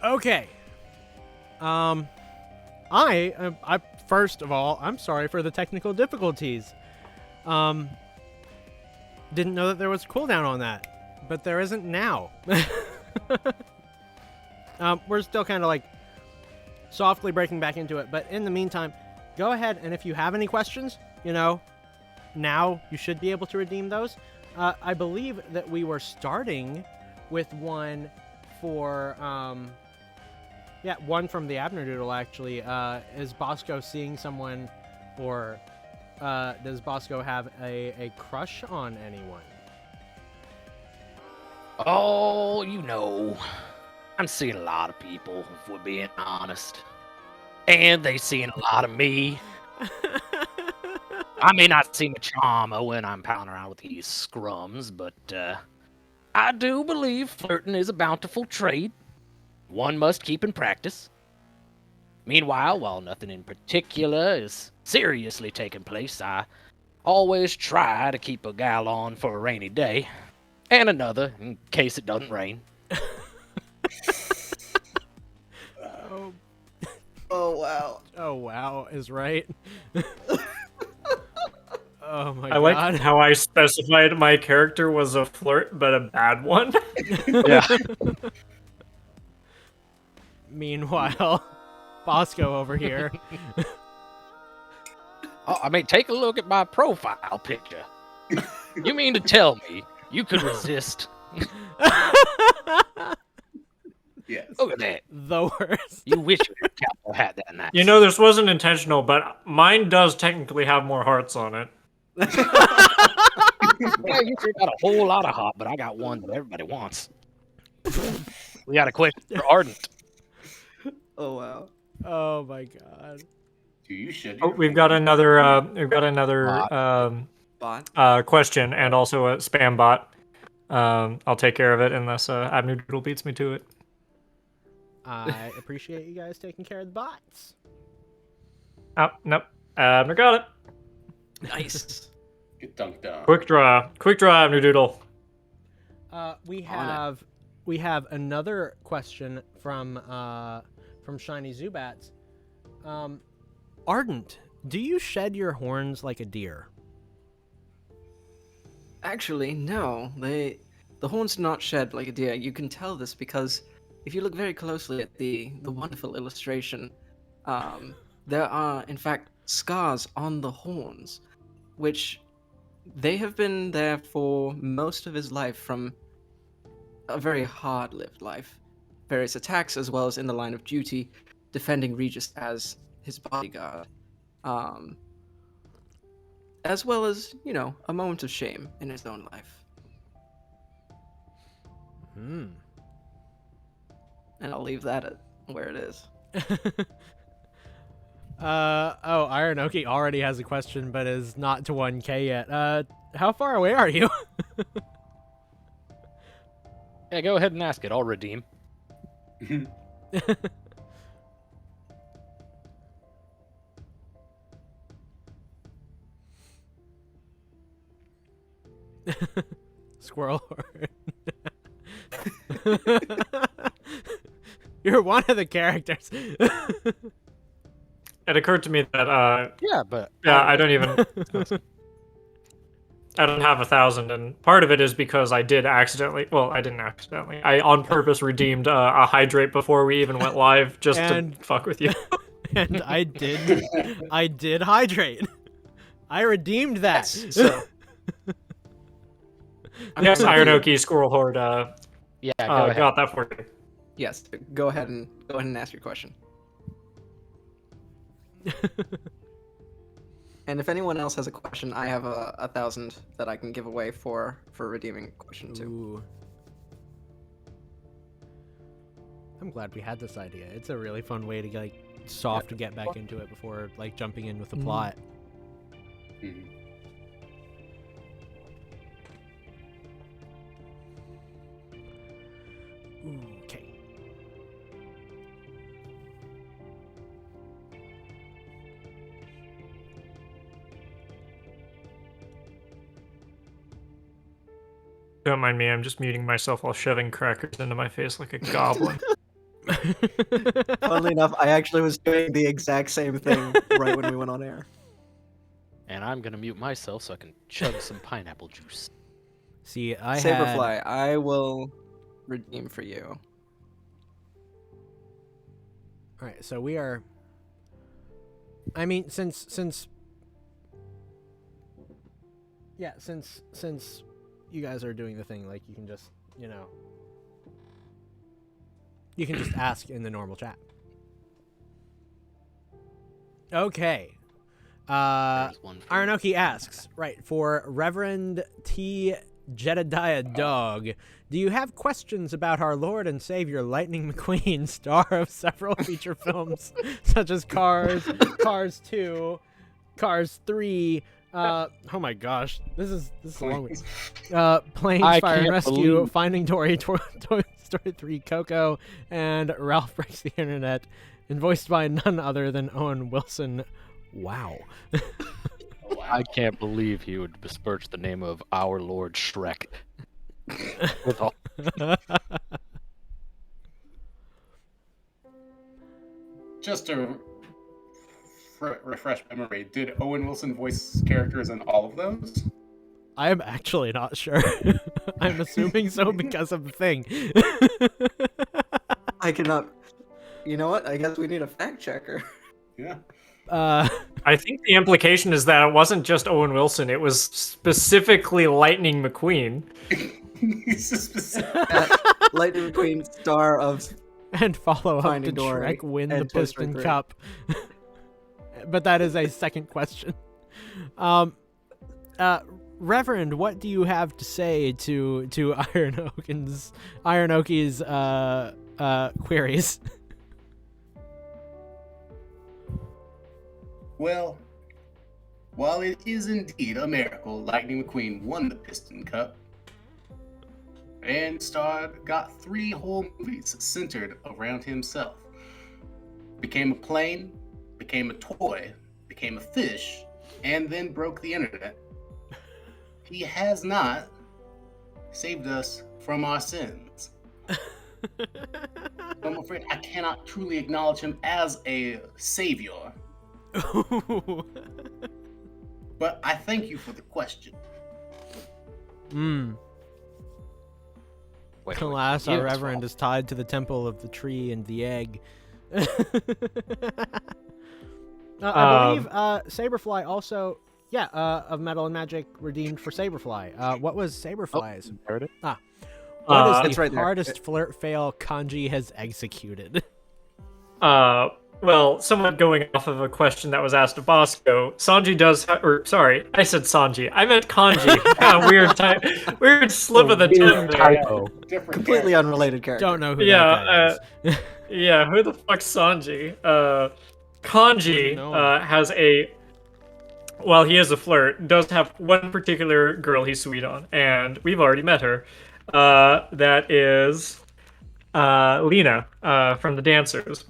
Okay. I first of all, I'm sorry for the technical difficulties. Didn't know that there was a cooldown on that, but there isn't now. We're still kind of like softly breaking back into it, but in the meantime, go ahead and if you have any questions, now you should be able to redeem those. I believe that we were starting with one for, one from the Abnerdoodle, actually. Is Bosco seeing someone, or does Bosco have a crush on anyone? Oh, I'm seeing a lot of people, if we're being honest. And they seeing a lot of me. I may not seem a charmer when I'm pounding around with these scrums, but I do believe flirting is a bountiful trade. One must keep in practice. Meanwhile, while nothing in particular is seriously taking place, I always try to keep a gal on for a rainy day, and another in case it doesn't rain. Oh, wow. Oh, wow, is right. Oh my I god. like how I specified my character was a flirt, but a bad one. Yeah. Meanwhile, Bosco over here. Oh, I mean, take a look at my profile picture. You mean to tell me you could resist? Yes. Look at that. The worst. You wish your capital had that nice. You know, this wasn't intentional, but mine does technically have more hearts on it. Yeah, you sure got a whole lot of hot, but I got one that everybody wants. We got a question for Ardent. Oh, wow. Oh my god. Do you shed Oh, your we've got another bot? question and also a spam bot. I'll take care of it unless Abnerdoodle beats me to it. I appreciate you guys taking care of the bots. Oh, nope. Abner got it. Nice. Get dunked on. Quick draw, Abnerdoodle. We have another question from Shiny Zubats. Ardent, do you shed your horns like a deer? Actually, no. The horns do not shed like a deer. You can tell this because if you look very closely at the wonderful illustration, there are in fact scars on the horns, which they have been there for most of his life from a very hard-lived life. Various attacks as well as in the line of duty, defending Regis as his bodyguard. As well as, a moment of shame in his own life. And I'll leave that at where it is. Ironoki already has a question, but is not to 1K yet. How far away are you? Yeah, go ahead and ask it. I'll redeem. Squirrel horn. You're one of the characters. It occurred to me that Yeah, but I don't even. I don't have 1,000, and part of it is because I did accidentally. Well, I didn't accidentally. I on purpose redeemed a hydrate before we even went live, just to fuck with you. And I did hydrate. I redeemed that. So. Yes, Ironoki Squirrel Horde. yeah, go ahead. Got that for you. Yes, go ahead and ask your question. And if anyone else has a question, I have 1,000 that I can give away for redeeming a question too. Ooh. I'm glad we had this idea. It's a really fun way to to get back into it before jumping in with the plot. Okay. Don't mind me, I'm just muting myself while shoving crackers into my face like a goblin. Funnily enough, I actually was doing the exact same thing right when we went on air. And I'm gonna mute myself so I can chug some pineapple juice. See, I Saberfly, I will redeem for you. All right, so we are. I mean, since you guys are doing the thing, like you can just you can just ask in the normal chat. Okay. Aranoki asks, right, for Reverend T. Jedediah Dog, do you have questions about our Lord and Savior Lightning McQueen, star of several feature films such as Cars, Cars 2, Cars 3, oh my gosh, this is a long one. Planes, Fire and Rescue, Finding Dory, Toy Story 3, Coco, and Ralph Breaks the Internet, and voiced by none other than Owen Wilson. Wow. I can't believe he would besmirch the name of our Lord Shrek. With all... Just to refresh memory, did Owen Wilson voice characters in all of those? I'm actually not sure. I'm assuming so because of the thing. I cannot. You know what? I guess we need a fact checker. Yeah. I think the implication is that it wasn't just Owen Wilson; it was specifically Lightning McQueen. He's a specific. Lightning McQueen, star of and follow up Finding to Dory Shrek win and the Toy Story Piston 3. Cup. But that is a second question. Reverend, what do you have to say to Iron Oki's queries? Well, while it is indeed a miracle Lightning McQueen won the Piston Cup and got 3 whole movies centered around himself, became a plane, became a toy, became a fish, and then broke the internet, he has not saved us from our sins. I'm afraid I cannot truly acknowledge him as a savior. But I thank you for the question. Alas, our Reverend is tied to the temple of the tree and the egg. I believe Saberfly also, of Metal and Magic redeemed for Saberfly. What was Saberfly's? What is the hardest flirt fail Kanji has executed? Well, somewhat going off of a question that was asked of Bosco, Sanji does, sorry, I said Sanji. I meant Kanji. Weird slip of the tongue there. Completely unrelated character. Don't know who that guy is. Yeah, who the fuck's Sanji? Kanji has a, well, he is a flirt, does have one particular girl he's sweet on, and we've already met her. That is Lena from the Dancers.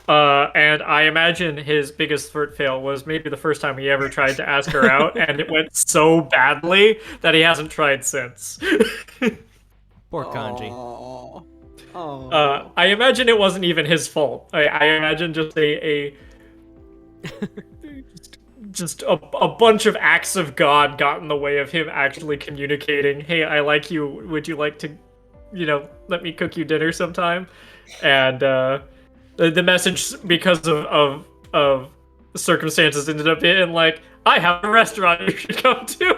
And I imagine his biggest flirt fail was maybe the first time he ever tried to ask her out, and it went so badly that he hasn't tried since. Poor Kanji. I imagine it wasn't even his fault. I imagine just just a bunch of acts of God got in the way of him actually communicating, hey, I like you, would you like to, let me cook you dinner sometime? And the message, because of circumstances, ended up being like, I have a restaurant you should come to.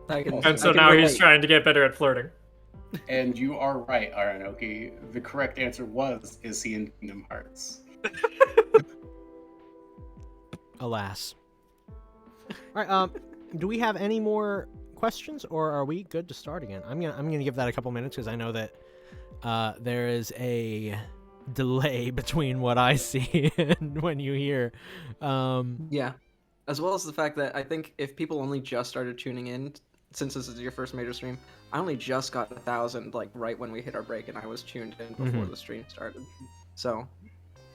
And so now he's trying to get better at flirting. And you are right, Aranoki. The correct answer is he in Kingdom Hearts? Alas. All right. Do we have any more questions, or are we good to start again? I'm gonna give that a couple minutes because I know that there is a delay between what I see and when you hear. Yeah, as well as the fact that I think if people only just started tuning in, since this is your first major stream, I only just got 1,000 right when we hit our break, and I was tuned in before the stream started. So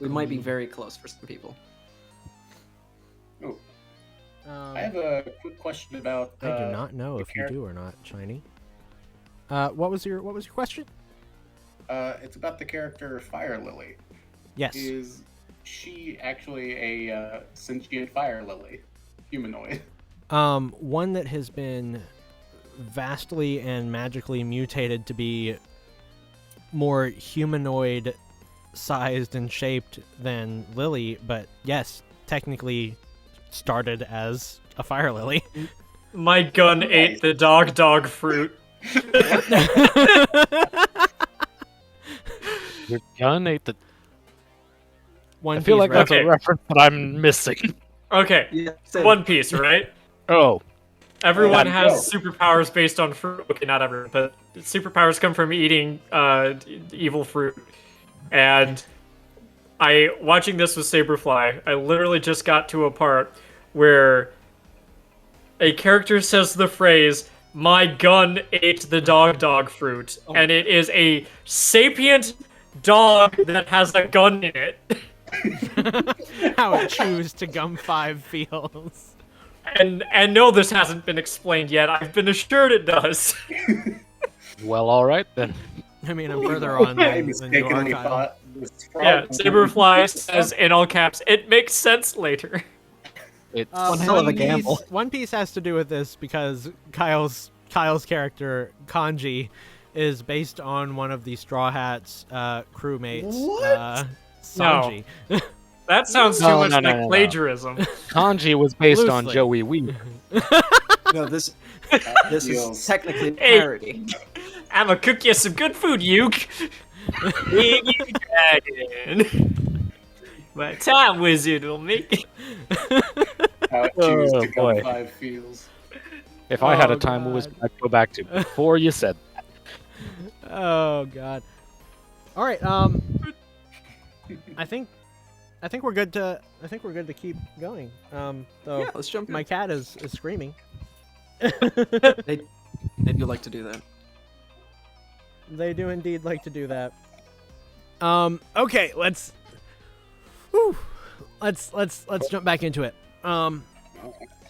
we might be very close for some people. Oh. I have a quick question about. I do not know if you do or not, Shiny. What was your question? It's about the character Fire Lily. Yes. Is she actually a sentient fire lily, humanoid? One that has been vastly and magically mutated to be more humanoid sized and shaped than Lily, but yes, technically started as a fire lily. My gun ate the dog fruit. Your gun ate the. One I feel Piece like that's Okay. a reference that I'm missing. Okay, Yeah, same. One Piece, right? Oh, Everyone Oh, has no. superpowers based on fruit. Okay, not everyone, but superpowers come from eating evil fruit. And watching this with Saberfly, I literally just got to a part where a character says the phrase, "My gun ate the dog fruit," and it is a sapient dog that has a gun in it. How it chews to gum 5 feels. And no, this hasn't been explained yet. I've been assured it does. well, all right then. I mean, I'm further on I than you are, mistakenly Kyle. thought this Yeah, frog- Saberfly says in all caps, "It makes sense later." It's One hell of a gamble. One Piece has to do with this because Kyle's character Kanji is based on one of the Straw Hats crewmates, What? Sanji. That sounds too No, much no, no, like no, no. plagiarism. Kanji was based on Loosely. Joey Wee. No, this Feels- is technically Hey. parody. I'ma cook you some good food, Yuke. Big dragon. My time wizard will make it. How it chews Oh, to gum boy. 5 feels. If I had Oh, a time wizard, God. I'd go back to before you said that. Oh God. All right. I think we're good to keep going. Though Yeah, let's jump in. my cat is screaming. They do like to do that. They do indeed like to do that. Okay, let's jump back into it.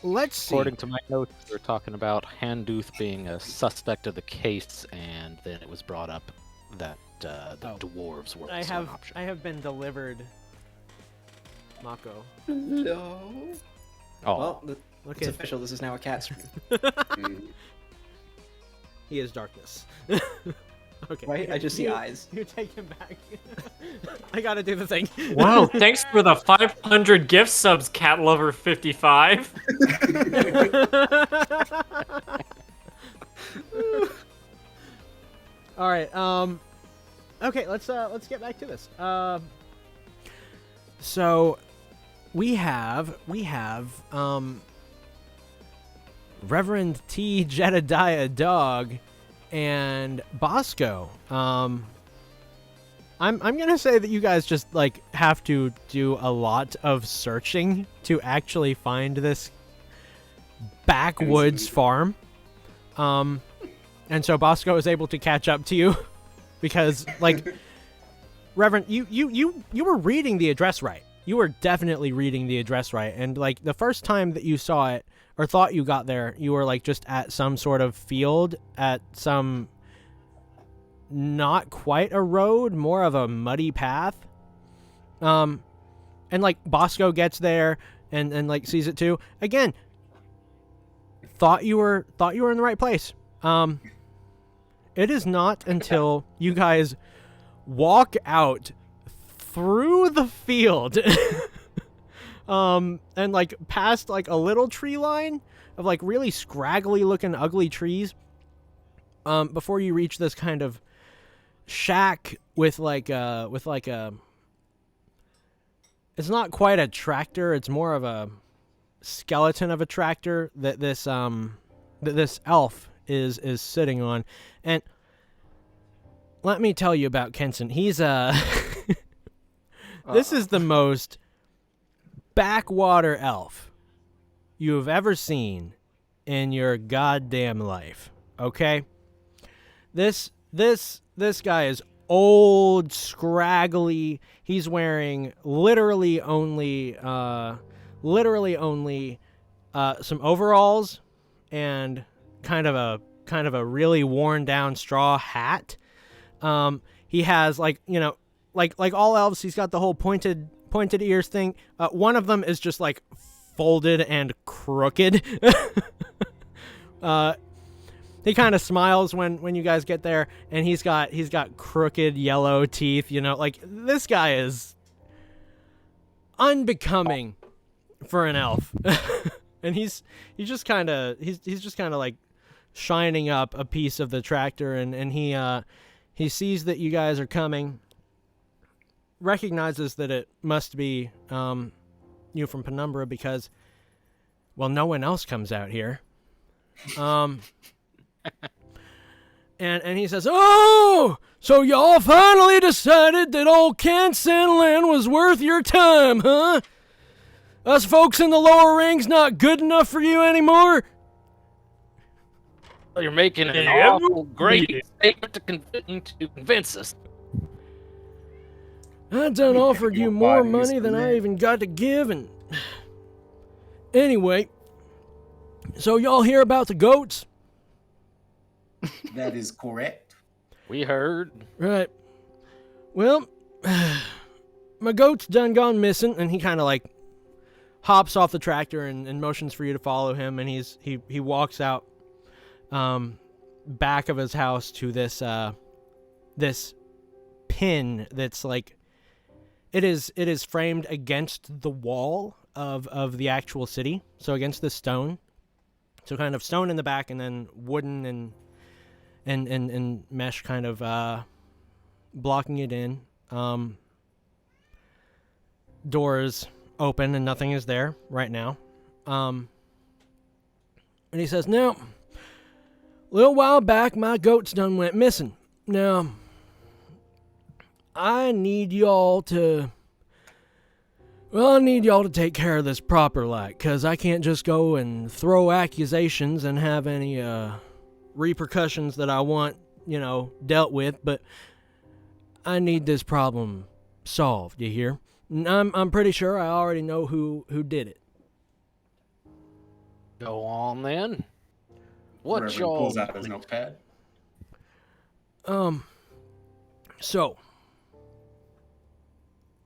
Let's see. According to my notes, we're talking about Handuth being a suspect of the case, and then it was brought up that the Oh. dwarves were I also an option. have been delivered. Mako. No. Oh, Well, Look it's at official. This is now a cat stream. Mm. he is darkness. Okay. Right? I just see eyes. You take him back. I gotta do the thing. Wow, thanks for the 500 gift subs, Cat Lover 55. All right. Okay. Let's get back to this. So we have Reverend T. Jedediah Dog and Bosco. I'm gonna say that you guys just like have to do a lot of searching to actually find this backwoods farm. And so Bosco is able to catch up to you because like Reverend, you were reading the address right. You were definitely reading the address right. And like the first time that you saw it or thought you got there, you were like just at some sort of field at some not quite a road, more of a muddy path. And like Bosco gets there and like sees it too. Again, thought you were in the right place. It is not until you guys walk out through the field and like past like a little tree line of like really scraggly looking ugly trees before you reach this kind of shack with like a it's not quite a tractor, it's more of a skeleton of a tractor that this elf is sitting on. And let me tell you about Kenson. He's this is the most backwater elf you have ever seen in your goddamn life. Okay? This guy is old, scraggly. He's wearing literally only some overalls and kind of a kind of a really worn down straw hat. He has like all elves, he's got the whole pointed ears thing. One of them is just like folded and crooked. He kind of smiles when you guys get there, and he's got crooked yellow teeth. Like this guy is unbecoming for an elf. And he's just kind of like shining up a piece of the tractor, and he sees that you guys are coming, recognizes that it must be you from Penumbra because, well, no one else comes out here. And he says, "Oh, so y'all finally decided that old Cansanland was worth your time, huh? Us folks in the lower rings not good enough for you anymore?" Well, you're making an awful great statement to convince us. I done offered you more money than I even got to give, and anyway, so y'all hear about the goats? That is correct. We heard. Right. Well, my goat's done gone missing, and he kind of like hops off the tractor and motions for you to follow him, and he walks out back of his house to this this pin that's like it is framed against the wall of the actual city, so against the stone. So kind of stone in the back, and then wooden and mesh kind of blocking it in. Doors open and nothing is there right now. And he says, "Now, a little while back, my goats done went missing. Now, I need y'all to take care of this proper like, 'cause I can't just go and throw accusations and have any repercussions that I want, dealt with, but I need this problem solved, you hear? And I'm pretty sure I already know who did it." Go on then. What Reverend y'all pulls out his notepad. So.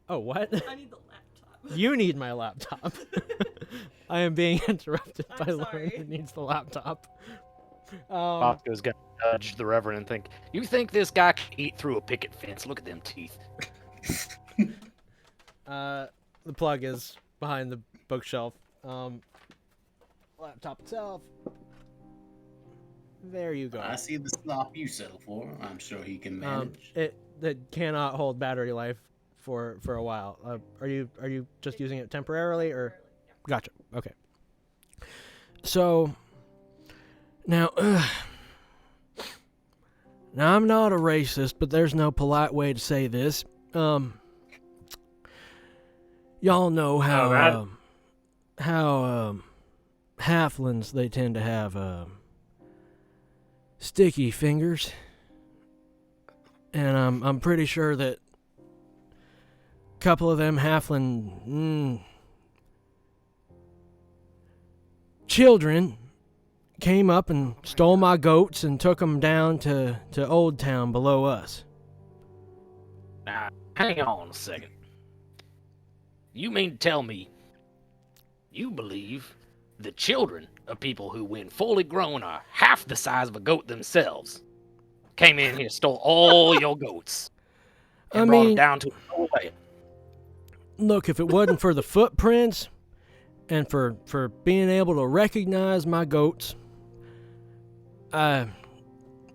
Oh, what? I need the laptop. You need my laptop. I am being interrupted by I'm Lauren sorry. who needs the laptop. Bosco's gonna judge the Reverend and think, "You think this guy can eat through a picket fence? Look at them teeth." The plug is behind the bookshelf. Laptop itself. There you go. I see the slop you settle for. I'm sure he can manage. It cannot hold battery life for a while. Are you just using it temporarily or? Gotcha. Okay. So now I'm not a racist, but there's no polite way to say this. Y'all know how halflings, they tend to have sticky fingers, and I'm pretty sure that a couple of them halfling children came up and stole my goats and took them down to Old Town below us. Now, hang on a second. You mean to tell me you believe the children of people who, when fully grown, are half the size of a goat themselves, came in here, stole all your goats, and brought them down to a way? Look, if it wasn't for the footprints and for being able to recognize my goats, I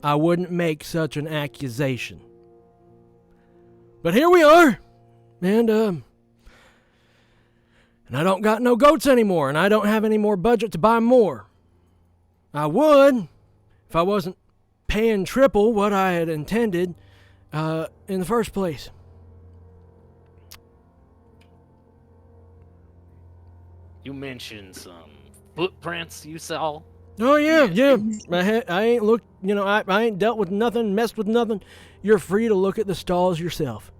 wouldn't make such an accusation. But here we are, and I don't got no goats anymore, and I don't have any more budget to buy more. I would, if I wasn't paying triple what I had intended in the first place. You mentioned some footprints you saw. Oh yeah. I ain't looked, I ain't dealt with nothing, messed with nothing. You're free to look at the stalls yourself.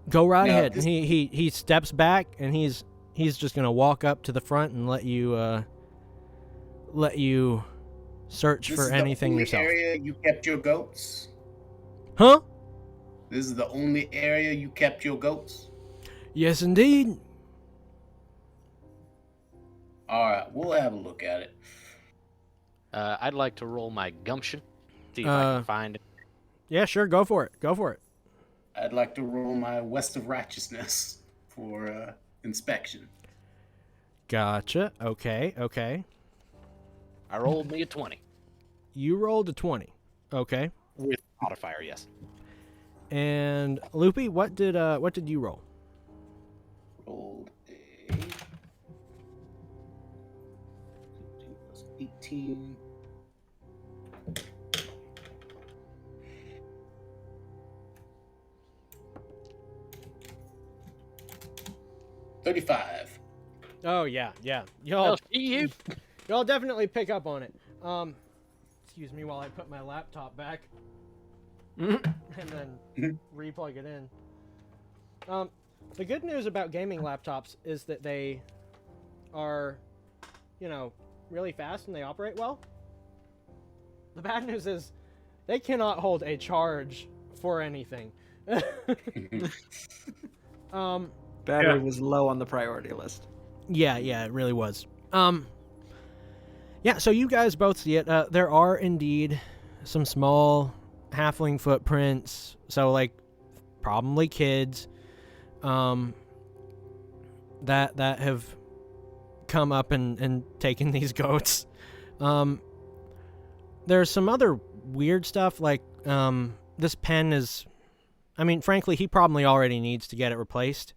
Go right ahead. And he steps back, and he's just gonna walk up to the front and let you search This for is anything the only yourself. area you kept your goats? Huh? This is the only area you kept your goats? Yes, indeed. Alright, we'll have a look at it. I'd like to roll my gumption, see if I can find it. Yeah, sure. Go for it. Go for it. I'd like to roll my West of Righteousness for inspection. Gotcha. Okay. Okay. I rolled me a 20 You rolled a 20. Okay. with modifier, yes. And Loopy, what did you roll? Rolled a 15 plus 18. $35. Oh yeah, yeah. Well, you. Y'all definitely pick up on it. Excuse me while I put my laptop back and then replug it in. The good news about gaming laptops is that they are, really fast and they operate well. The bad news is they cannot hold a charge for anything. Battery Yeah. was low on the priority list. Yeah, it really was. Yeah, so you guys both see it. There are indeed some small halfling footprints. So, like, probably kids that have come up and taken these goats. There's some other weird stuff, like this pen is... I mean, frankly, he probably already needs to get it replaced.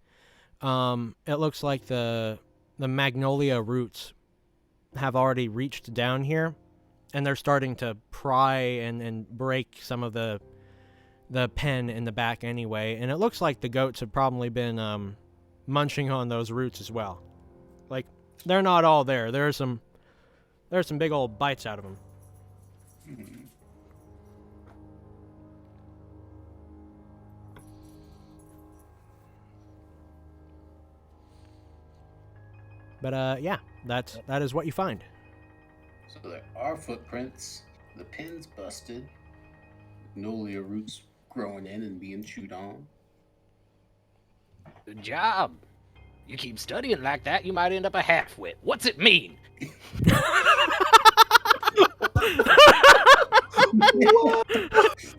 It looks like the magnolia roots have already reached down here, and they're starting to pry and break some of the pen in the back anyway. And it looks like the goats have probably been munching on those roots as well. Like, they're not all there. There's some big old bites out of them. But yeah, that is what you find. So there are footprints. The pin's busted. Magnolia roots growing in and being chewed on. Good job. You keep studying like that, you might end up a half-wit. What's it mean?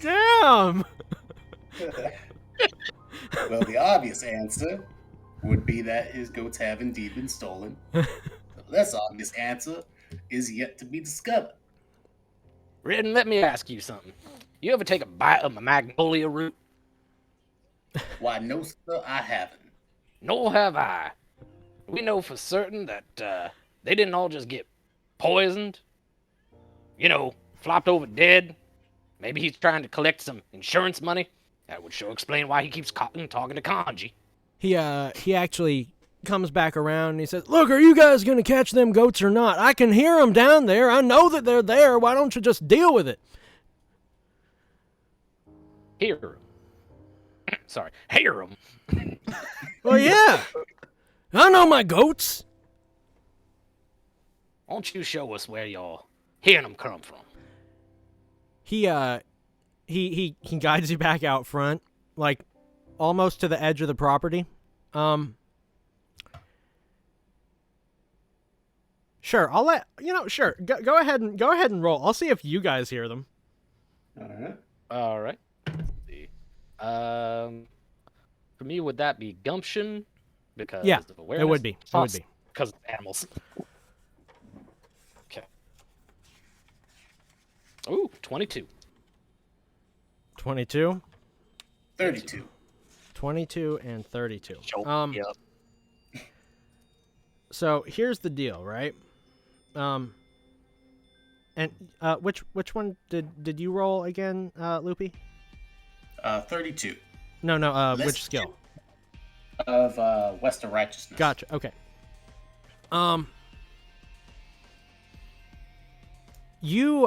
Damn. Well, the obvious answer would be that his goats have indeed been stolen. The less obvious answer is yet to be discovered. Ridden, let me ask you something. You ever take a bite of a magnolia root? Why, no, sir, I haven't. Nor have I. We know for certain that they didn't all just get poisoned. Flopped over dead. Maybe he's trying to collect some insurance money. That would sure explain why he keeps talking to Kanji. He actually comes back around and he says, "Look, are you guys going to catch them goats or not? I can hear them down there. I know that they're there. Why don't you just deal with it?" Hear him. Sorry, hear him. Well, yeah. I know my goats. Won't you show us where you're hearing them come from? He guides you back out front, like almost to the edge of the property. Sure, I'll let sure. Go ahead and roll. I'll see if you guys hear them. All right. All right. Let's see. For me, would that be gumption? Because Yeah, of awareness? it would be. It would be. Because of animals. Okay. Ooh, 22. 22, 32. 22, and 32. Yep. So here's the deal, right? And which one did you roll again, Loopy? 32. No, List which skill? Of West of Righteousness. Gotcha. Okay. You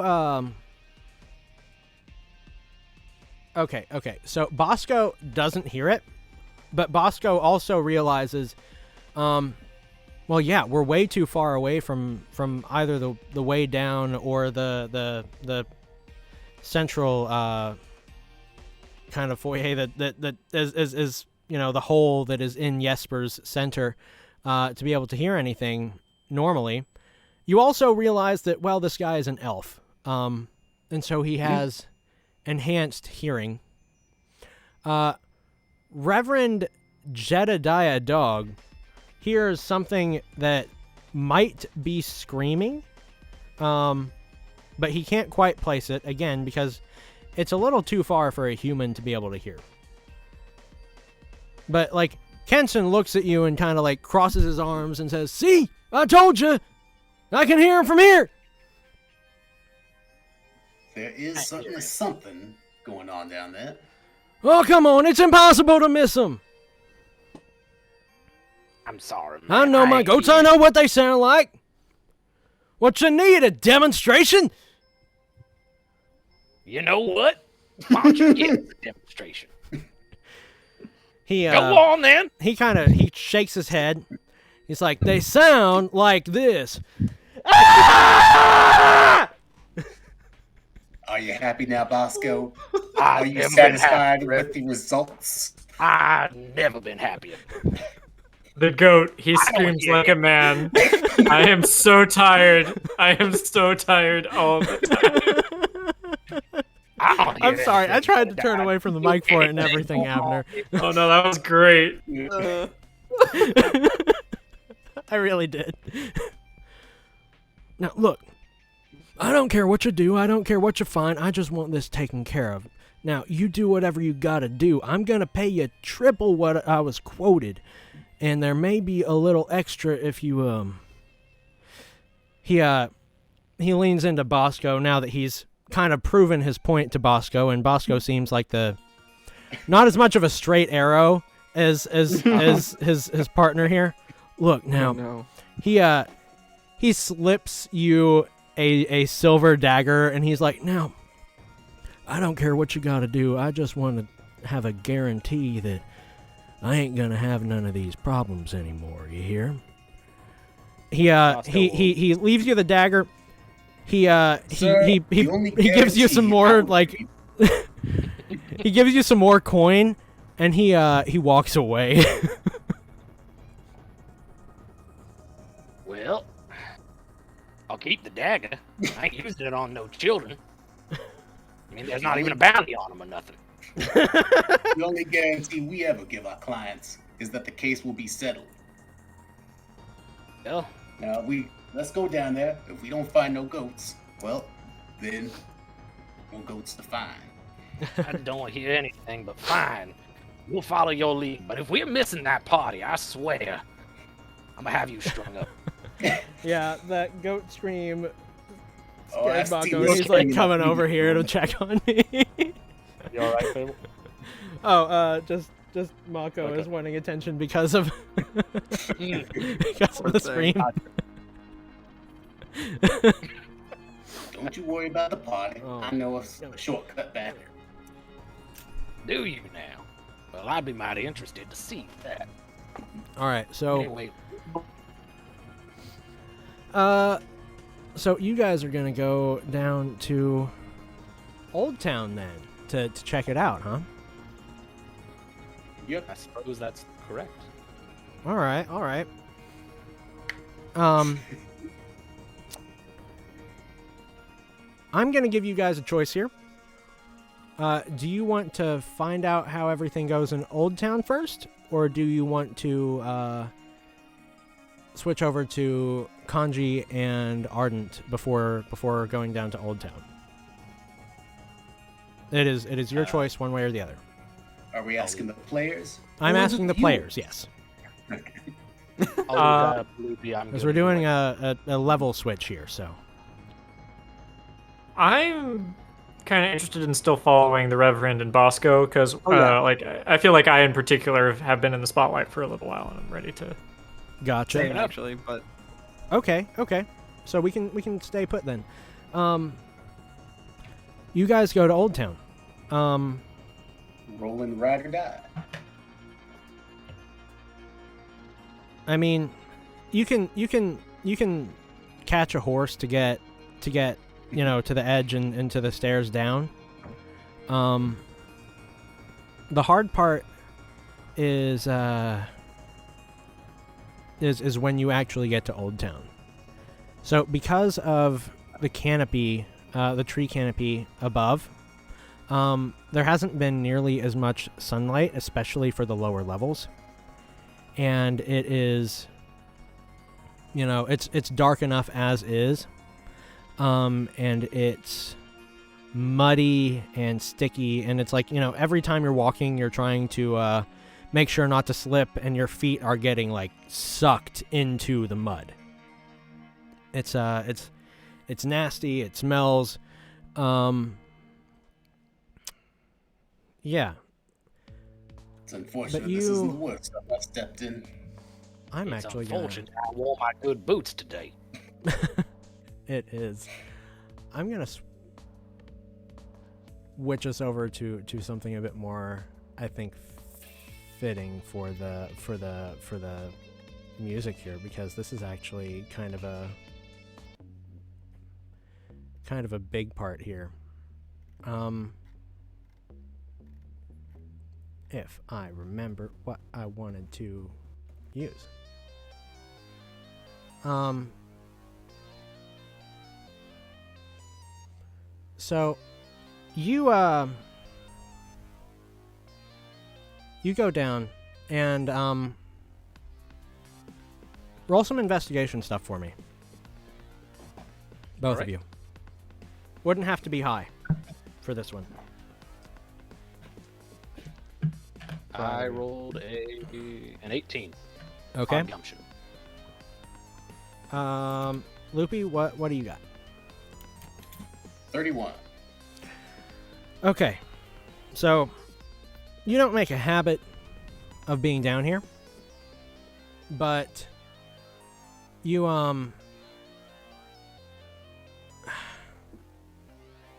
Okay. So Bosco doesn't hear it, but Bosco also realizes Well, yeah, we're way too far away from either the way down or the central kind of foyer that is the hole that is in Jesper's center to be able to hear anything normally. You also realize that, well, this guy is an elf, and so he has enhanced hearing. Reverend Jedediah Dog hears something that might be screaming, but he can't quite place it, again, because it's a little too far for a human to be able to hear. But, like, Kenson looks at you and kind of, like, crosses his arms and says, "See? I told you! I can hear him from here!" There is certainly something going on down there. Oh, come on, it's impossible to miss him! I'm sorry, man. I know my goats, I know what they sound like! What you need, a demonstration? You know what? Why don't you give the demonstration? Go on, then. He shakes his head. He's like, they sound like this. Are you happy now, Bosco? I've Are you never been satisfied happy, with the results? I've never been happier. The goat, he screams like a man. I am so tired. I am so tired all the time. I'm sorry, I tried to turn away from the mic for it and everything, Abner. Oh no, that was great. I really did. Now, look. I don't care what you do. I don't care what you find. I just want this taken care of. Now, you do whatever you gotta do. I'm gonna pay you triple what I was quoted. And there may be a little extra if you, He leans into Bosco now that he's kind of proven his point to Bosco, and Bosco seems like not as much of a straight arrow as his partner here. Look, now, he slips you a silver dagger, and he's like, now, I don't care what you gotta do. I just want to have a guarantee that I ain't gonna have none of these problems anymore. You hear? He leaves you the dagger. He gives you some more like he gives you some more coin, and he walks away. Well, I'll keep the dagger. I ain't using it on no children. I mean, there's not even a bounty on them or nothing. The only guarantee we ever give our clients is that the case will be settled. Well, Now, let's go down there. If we don't find no goats, well, then no goats to find. I don't hear anything but fine. We'll follow your lead. But if we're missing that party, I swear, I'm gonna have you strung up. Yeah, that goat scream I scared see Bosco. you He's like screaming coming at over me. here to check on me. You alright, Fable? Oh, just Mako Okay. is wanting attention because of because of the scream. Don't you worry about the party. Oh. I know a shortcut back. Do you now? Well, I'd be mighty interested to see that. All right, so Anyway, so you guys are gonna go down to Old Town then to check it out, huh? Yep. I suppose that's correct. All right. I'm gonna give you guys a choice here. Do you want to find out how everything goes in Old Town first, or do you want to switch over to Kanji and Ardent before going down to Old Town? It is your choice, one way or the other. Are we asking the players? I'm Or asking the you? players, yes, because we're doing a level switch here. So I'm kind of interested in still following the Reverend and Bosco because, yeah. like, I feel like I in particular have been in the spotlight for a little while, and I'm ready to. gotcha. Same, actually, but Okay. So we can stay put then. You guys go to Old Town. Rolling ride or die. I mean, you can catch a horse to get you know, to the edge and to the stairs down. The hard part is when you actually get to Old Town. So because of the canopy, the tree canopy above, there hasn't been nearly as much sunlight, especially for the lower levels. And it is, you know, it's dark enough as is. And it's muddy and sticky, and it's like, you know, every time you're walking, you're trying to make sure not to slip, and your feet are getting like sucked into the mud. It's nasty. It smells. Yeah. It's unfortunate But this isn't the worst stuff I've stepped in. I'm It's actually unfortunate I wore my good boots today. It is. I'm gonna switch us over to something a bit more, I think, fitting for the music here, because this is actually kind of a big part here. If I remember what I wanted to use. So you go down and roll some investigation stuff for me. Both of Alright. you. Wouldn't have to be high for this one. I rolled an 18. Okay. On gumption. Loopy, what do you got? 31. Okay. So you don't make a habit of being down here, but you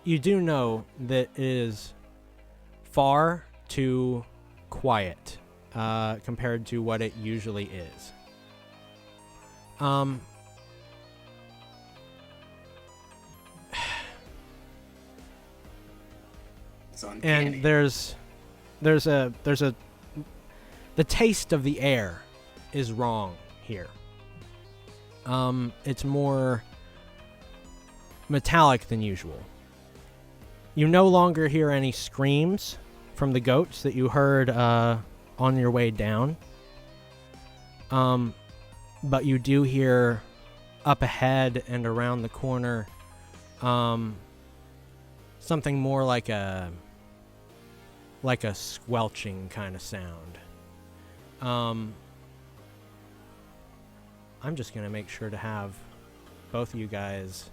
you do know that it is far too quiet compared to what it usually is. It's uncanny. And there's a the taste of the air is wrong here. It's more metallic than usual. You no longer hear any screams from the goats that you heard on your way down. But you do hear up ahead and around the corner something more like a squelching kind of sound. I'm just gonna make sure to have both of you guys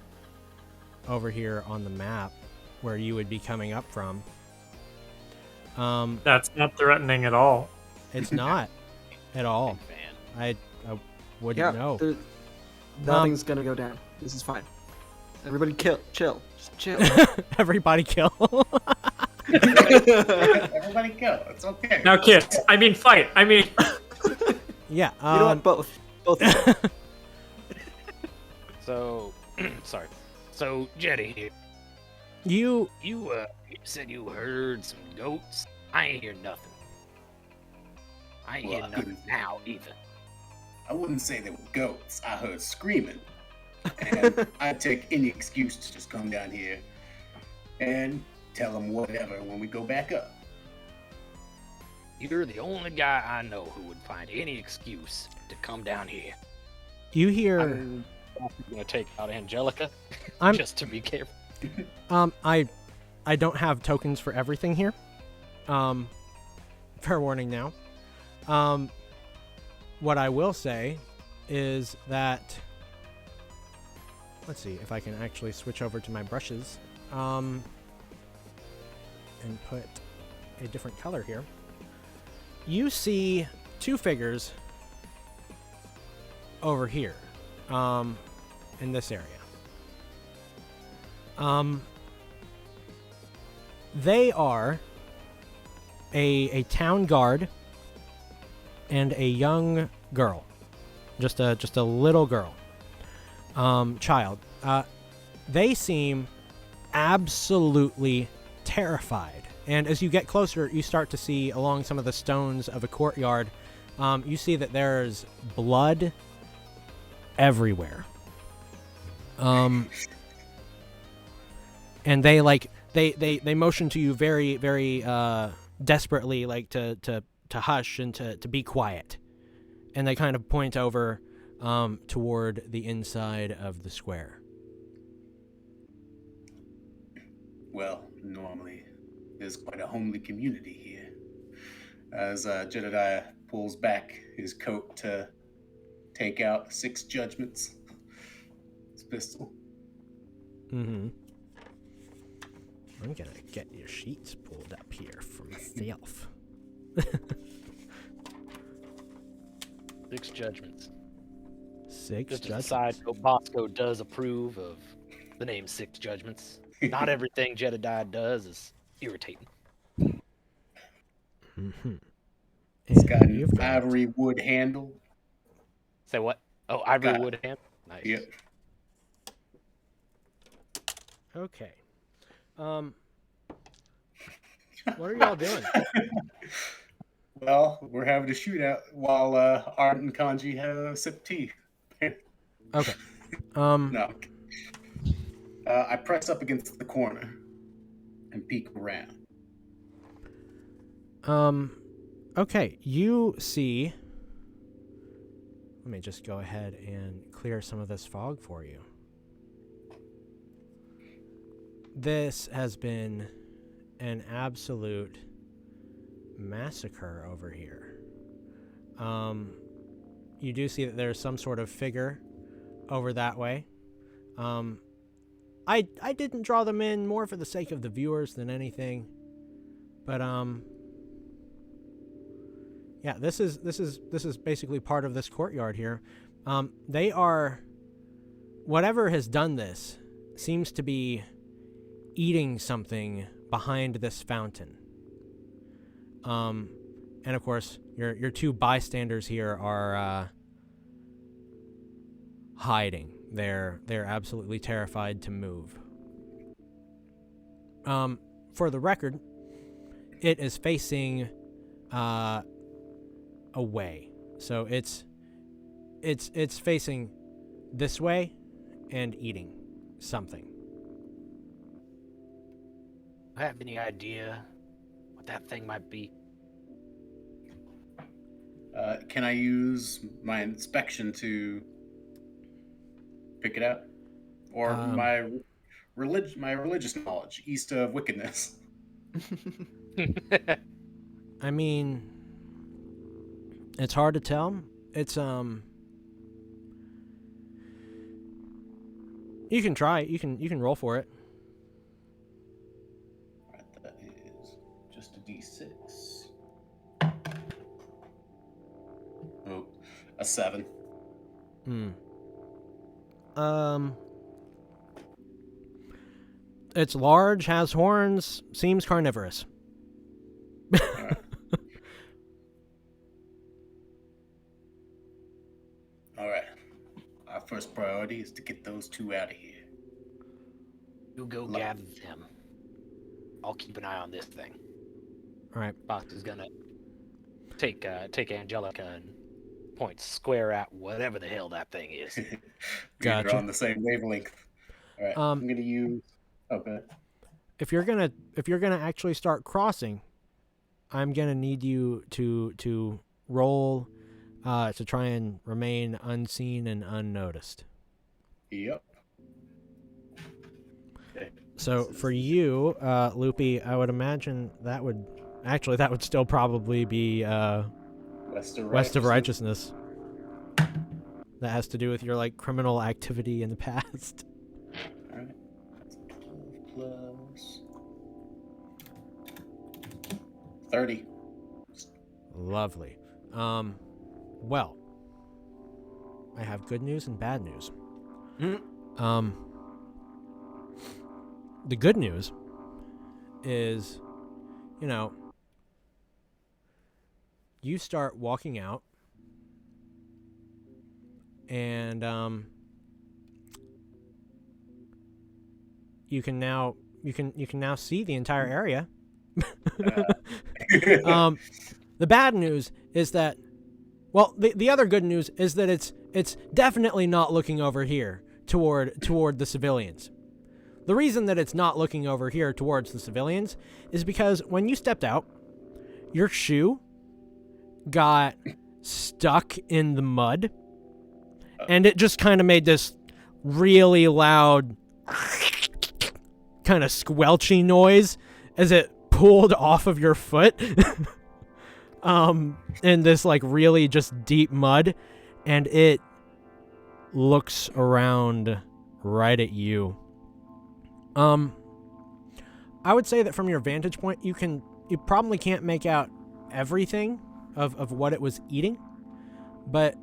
over here on the map where you would be coming up from. That's not threatening at all. It's not at all. Big fan. I wouldn't know. Nothing's gonna go down. This is fine. Everybody chill. Just chill. Everybody kill. Everybody go. It's okay. Now, kids. I mean, fight. I mean, Yeah. You know what? Both. Both. of them. So, sorry. So, Jetty here. You You said you heard some goats. I ain't hear nothing. I ain't Well, hear I nothing couldn't- now either. I wouldn't say they were goats. I heard screaming. And I'd take any excuse to just come down here and tell them whatever when we go back up. You're the only guy I know who would find any excuse to come down here. hear I'm gonna take out Angelica I'm- just to be careful. I don't have tokens for everything here. Fair warning now. What I will say is that, let's see if I can actually switch over to my brushes and put a different color here. You see two figures over here in this area. They are a town guard and a young girl. just a little girl, child. They seem absolutely terrified. And as you get closer, you start to see along some of the stones of a courtyard, you see that there's blood everywhere. And they they motion to you very, very desperately, like to hush and to be quiet. And they kind of point over toward the inside of the square. Well, normally there's quite a homely community here. As Jedediah pulls back his coat to take out 6 judgments, his pistol. Mm-hmm. I'm gonna get your sheets pulled up here for myself. 6 judgments. 6 Just judgments. a side note, Bosco does approve of the name 6 judgments. Not everything Jedediah does is irritating. Mm-hmm. It's got an you've got ivory wood handle. Say what? Oh, ivory Got it. wood hand. Nice. Yep. Okay. What are y'all doing? Well, we're having a shootout while Art and Kanji have a sip of tea. Okay. No. I press up against the corner and peek around. Okay, you see... Let me just go ahead and clear some of this fog for you. This has been an absolute massacre over here. You do see that there's some sort of figure over that way. I didn't draw them in more for the sake of the viewers than anything. But yeah, this is basically part of this courtyard here. They are, whatever has done this seems to be eating something behind this fountain. And of course, your 2 bystanders here are hiding. They're absolutely terrified to move. For the record, it is facing away. So it's facing this way and eating something. I have any idea what that thing might be? Can I use my inspection to pick it out? Or my religious knowledge, east of wickedness? I mean, it's hard to tell. It's you can try it. You can roll for it. Alright, that is just a D6. Oh, a 7. It's large, has horns, seems carnivorous. Alright. Alright. Our first priority is to get those 2 out of here. You go gather them. I'll keep an eye on this thing. All right. Box is gonna take Angelica and point square at whatever the hell that thing is. Gotcha. We're on the same wavelength. All right. I'm gonna use. Okay. If you're gonna actually start crossing, I'm gonna need you to roll to try and remain unseen and unnoticed. Yep. So for you, Loopy, I would imagine that would still probably be West of Righteousness. That has to do with your like criminal activity in the past. All right. That's 12 plus 30. Lovely. Well, I have good news and bad news. The good news is, you start walking out, and you can now see the entire area. The bad news is that, well, the other good news is that it's definitely not looking over here toward the civilians. The reason that it's not looking over here towards the civilians is because when you stepped out, your shoe got stuck in the mud, and it just kind of made this really loud kind of squelchy noise as it pulled off of your foot in this like really just deep mud, and it looks around right at you. I would say that from your vantage point, you probably can't make out everything of what it was eating, but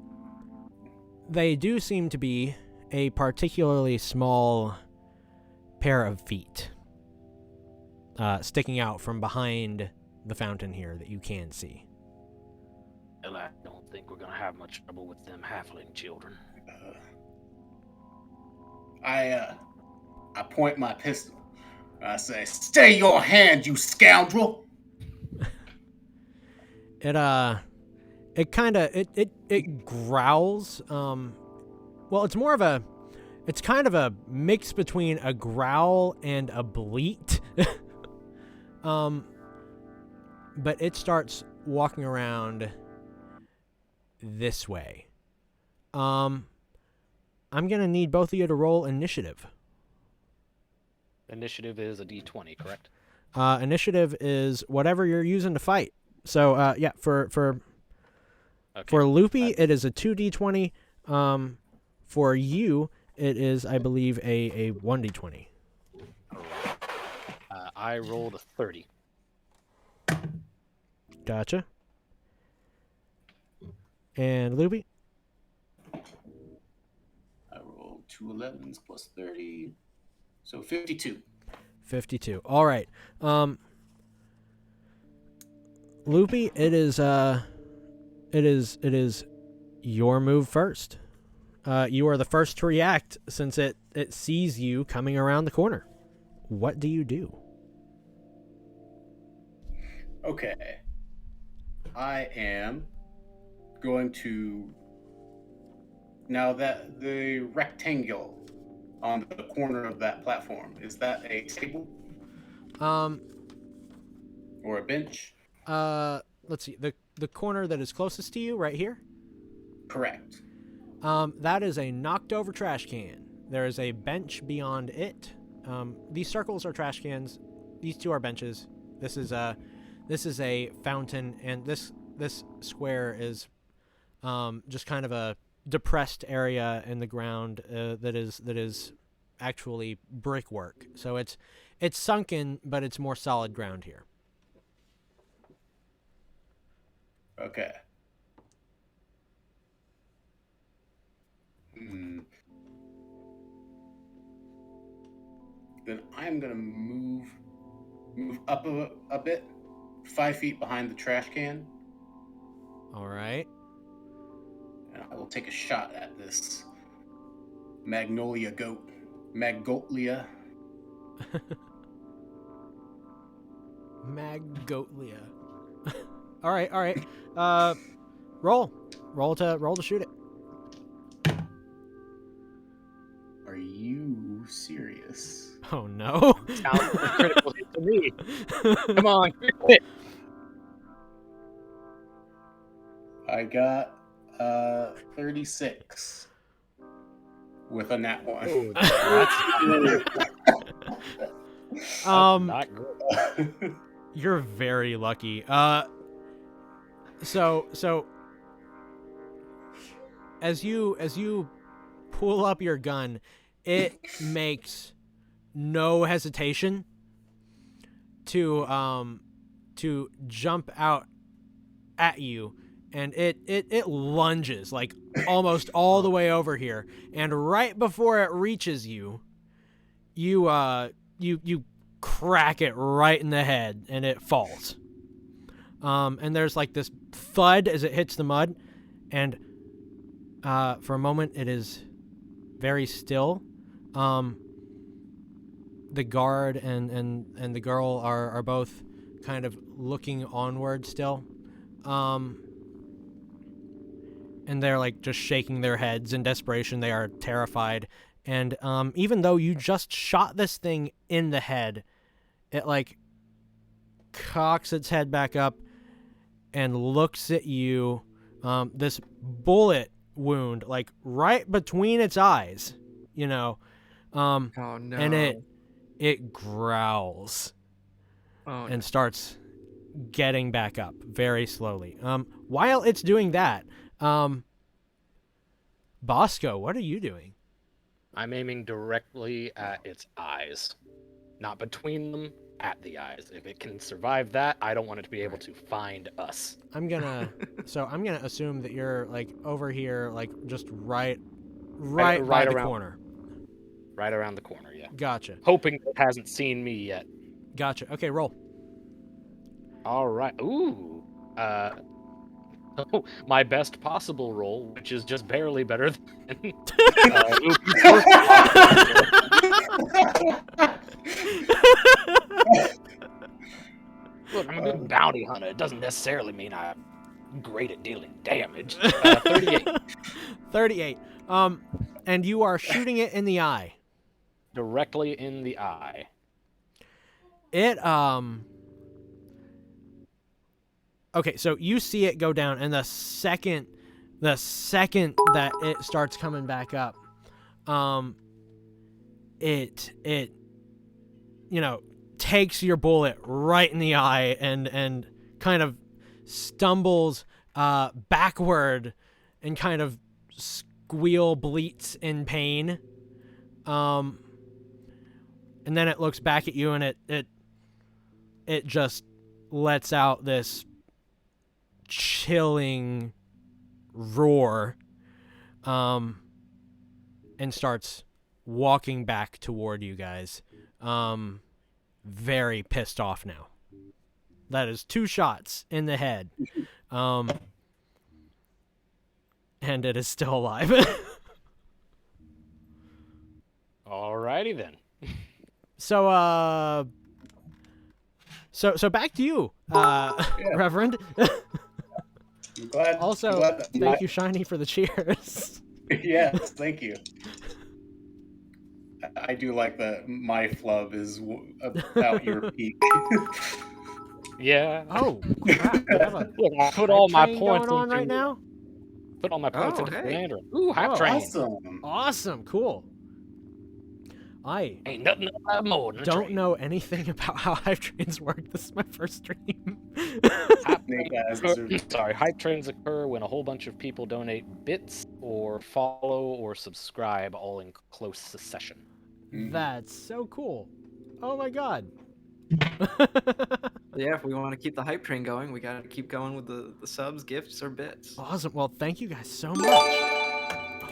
they do seem to be a particularly small pair of feet sticking out from behind the fountain here that you can see. Well, I don't think we're gonna have much trouble with them halfling children. I point my pistol. I say, "Stay your hand, you scoundrel!" It kind of it growls. Well, it's kind of a mix between a growl and a bleat. But it starts walking around this way. I'm gonna need both of you to roll initiative. Initiative is a D20, correct? Initiative is whatever you're using to fight. So yeah, for Loopy, it is a 2d20. For you, it is, I believe, a 1d20. I rolled a 30. Gotcha. And Loopy? I rolled 2 11s plus 30, so 52. 52. All right. Loopy, it is your move first. You are the first to react since it sees you coming around the corner. What do you do? Okay. I am going to... Now that the rectangle on the corner of that platform, is that a table? Or a bench? Let's see. The corner that is closest to you, right here? Correct. That is a knocked over trash can. There is a bench beyond it. These circles are trash cans. These two are benches. This is a fountain, and this square is just kind of a depressed area in the ground that is actually brickwork. So it's sunken, but it's more solid ground here. Okay. Then I'm gonna move up a bit, 5 feet behind the trash can. All right. And I will take a shot at this Magnolia. Magotlia. All right. Roll to shoot it. Are you serious? Oh no. Sounds like a critical hit to me. Come on, quit. I got 36 with a nat 1. Not good. You're very lucky. So as you pull up your gun, it makes no hesitation to jump out at you, and it lunges like almost all the way over here, and right before it reaches you, you crack it right in the head, and it falls. And there's like this thud as it hits the mud, and For a moment, it is very still. The guard and the girl are both kind of looking onward still. And they're like just shaking their heads in desperation. They are terrified. And even though you just shot this thing in the head, it like cocks its head back up and looks at you. This bullet wound, like right between its eyes, you know. Oh no. And it growls and starts getting back up very slowly. While it's doing that, Bosco, what are you doing? I'm aiming directly at its eyes, not between them, at the eyes. If it can survive that, I don't want it to be able to find us. I'm gonna assume that you're like over here, like just right by the around, corner. Right around the corner, yeah. Gotcha. Hoping it hasn't seen me yet. Gotcha. Okay, roll. All right. Ooh. My best possible roll, which is just barely better than. Look, I'm a good bounty hunter. It doesn't necessarily mean I'm great at dealing damage. 38. 38. And you are shooting it in the eye. Directly in the eye. It Okay, so you see it go down, and the second that it starts coming back up, it you know, takes your bullet right in the eye and kind of stumbles backward and kind of bleats in pain. And then it looks back at you, and it just lets out this chilling roar, and starts walking back toward you guys, very pissed off now. That is 2 shots in the head, and it is still alive. Alrighty then. So back to you, Reverend. I'm glad. Also, I'm glad that thank you, Shiny, for the cheers. Yes, thank you. I do like that my flub is about your peak. Yeah. Oh, crap. We have a Look, I put all my train points going on into right now. Put all my points Oh, into hey. Commander. Ooh, hype Oh, train. Awesome. Awesome, cool. I Ain't nothing more than a don't train. know anything about how hype trains work. This is my first stream. Snake eyes Sorry, hype trains occur when a whole bunch of people donate bits or follow or subscribe all in close succession. That's so cool. Oh my god. Yeah, if we want to keep the hype train going, we gotta keep going with the subs, gifts, or bits. Awesome. Well, thank you guys so much.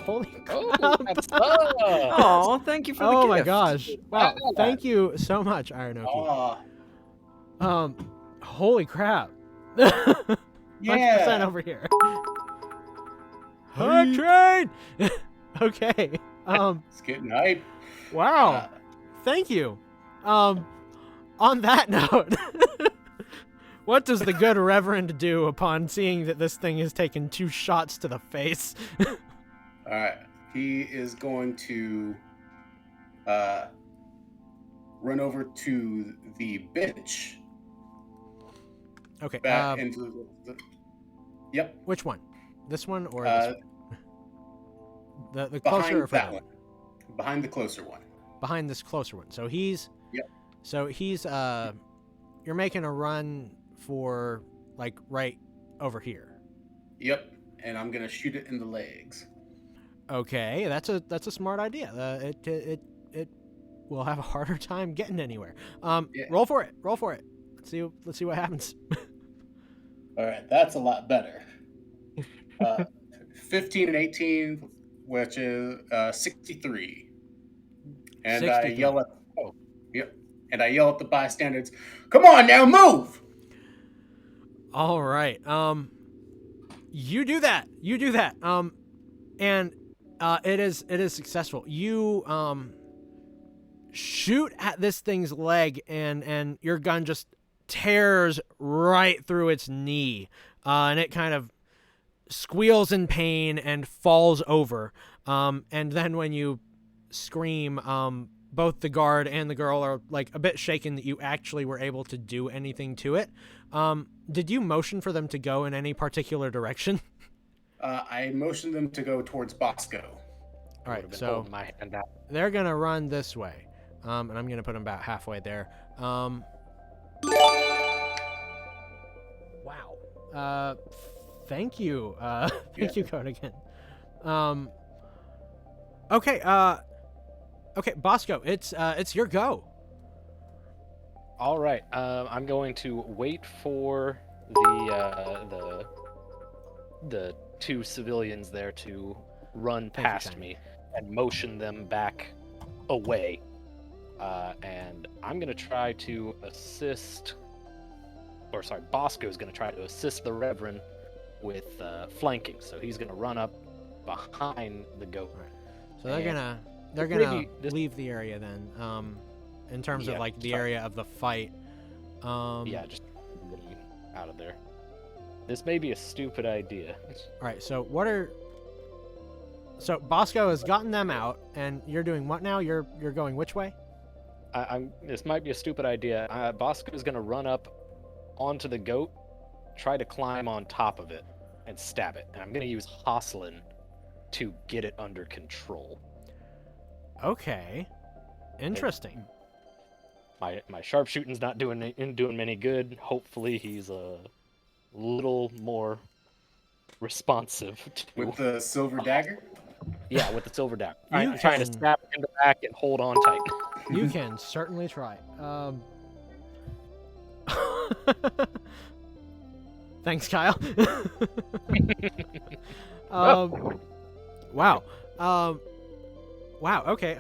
Holy Oh, crap. that's Oh, thank you for the gift. Oh my gosh. Wow. Yeah. Thank you so much, Ironoki. Aw, Holy crap. 100% yeah. over here. Hype train. Okay. It's getting hype. Wow. Thank you. On that note, what does the good Reverend do upon seeing that this thing has taken 2 shots to the face? All right. He is going to run over to the bench. Okay. Back into the. Yep. Which one? This one or this one? The closer Behind or further? that one. Behind the closer one. Behind this closer one. So he's. Yep. So he's you're making a run for like right over here. Yep. And I'm gonna shoot it in the legs. Okay, that's a smart idea. It will have a harder time getting anywhere. Yeah. Roll for it. Let's see what happens. All right, that's a lot better. 15 and 18, which is 63. And 63. I yell at and I yell at the bystanders, "Come on now, move!" All right. You do that. and it is successful. You shoot at this thing's leg, and your gun just tears right through its knee, and it kind of squeals in pain and falls over. And then when you scream, both the guard and the girl are like a bit shaken that you actually were able to do anything to it. Did you motion for them to go in any particular direction? I motioned them to go towards Bosco. All right, Would've been so holding my hand out. they're gonna run this way, and I'm gonna put them about halfway there. Wow. Thank you. Thank you, Codigan. Okay. Okay, Bosco, it's your go. All right. I'm going to wait for the two civilians there to run Thank you, past Shiny. me and motion them back away. And I'm gonna try to assist, or sorry, Bosco's gonna try to assist the Reverend with flanking. So he's gonna run up behind the goat. So they're And gonna maybe this- leave the area then. In terms of Yeah, like the sorry. area of the fight. Yeah, just getting out of there. This may be a stupid idea. All right. So So Bosco has gotten them out, and you're doing what now? You're going which way? This might be a stupid idea. Bosco is gonna run up onto the goat, try to climb on top of it, and stab it. And I'm gonna use Hostlin to get it under control. Okay. Interesting. My sharpshooting's not doing many good. Hopefully, he's a little more responsive to. With the silver dagger? Yeah, with the silver dagger. You I'm trying to can- stab it in the back and hold on tight. You can certainly try. Thanks, Kyle. Wow. Wow. Okay.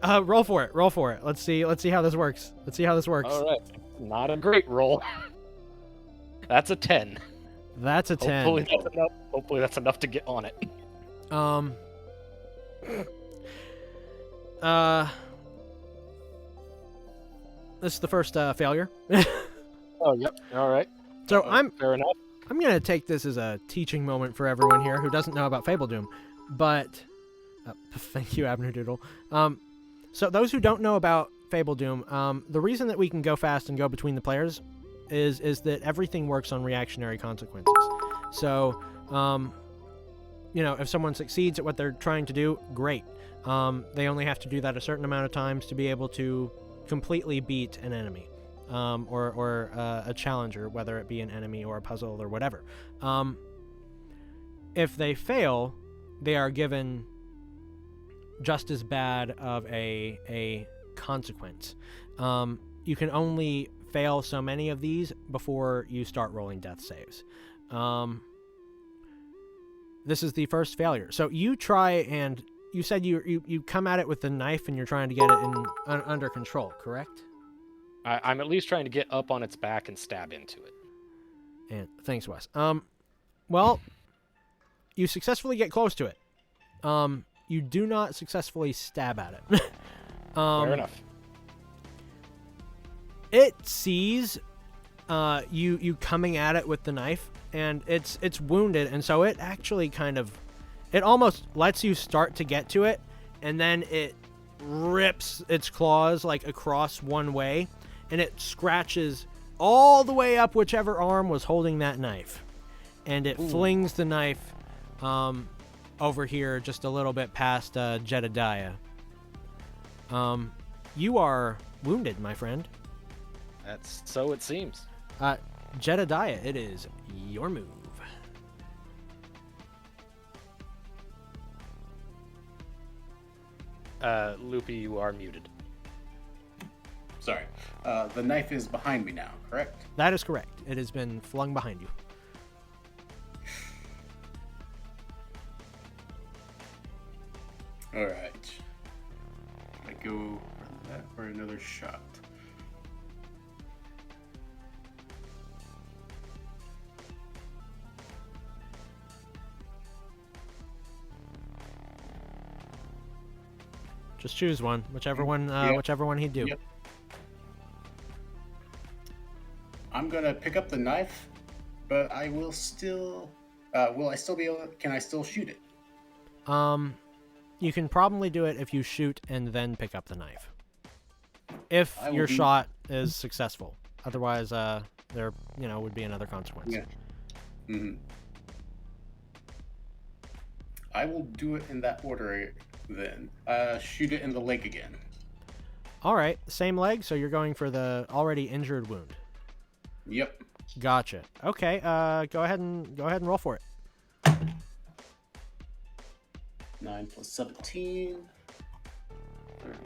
Roll for it. Roll for it. Let's see how this works. All right, not a great roll. That's a 10. That's a 10. Hopefully that's enough. Hopefully that's enough to get on it. This is the first failure. Oh, yep. All right. So I'm Fair enough. gonna take this as a teaching moment for everyone here who doesn't know about FABLEDOOM, but thank you, Abner Doodle. So those who don't know about FABLEDOOM, the reason that we can go fast and go between the players is that everything works on reactionary consequences. So, if someone succeeds at what they're trying to do, great. They only have to do that a certain amount of times to be able to completely beat an enemy. Or a challenger, whether it be an enemy or a puzzle or whatever. If they fail, they are given just as bad of a consequence. You can only fail so many of these before you start rolling death saves. This is the first failure. So you try, and you said you come at it with the knife and you're trying to get it under control, correct? I'm at least trying to get up on its back and stab into it. And thanks, Wes. Well, you successfully get close to it. You do not successfully stab at it. Fair enough. It sees you coming at it with the knife, and it's wounded, and so it actually it almost lets you start to get to it, and then it rips its claws like across one way, and it scratches all the way up whichever arm was holding that knife, and it flings the knife over here just a little bit past Jedediah. You are wounded, my friend. That's so it seems. Jedediah, it is your move. Loopy, you are muted. Sorry. The knife is behind me now, correct? That is correct. It has been flung behind you. Alright. I go for that for another shot. Just choose one, whichever one, Yep. whichever one he'd do. Yep. I'm gonna pick up the knife, but I will still. Will I still be able? Can I still shoot it? You can probably do it if you shoot and then pick up the knife. If I will your do- shot is successful. Otherwise, there, would be another consequence. Yeah. Hmm. I will do it in that order then. Shoot it in the leg again. All right, same leg, so you're going for the already injured wound. Yep. Gotcha. Okay, go ahead and roll for it. 9 plus 17. 30.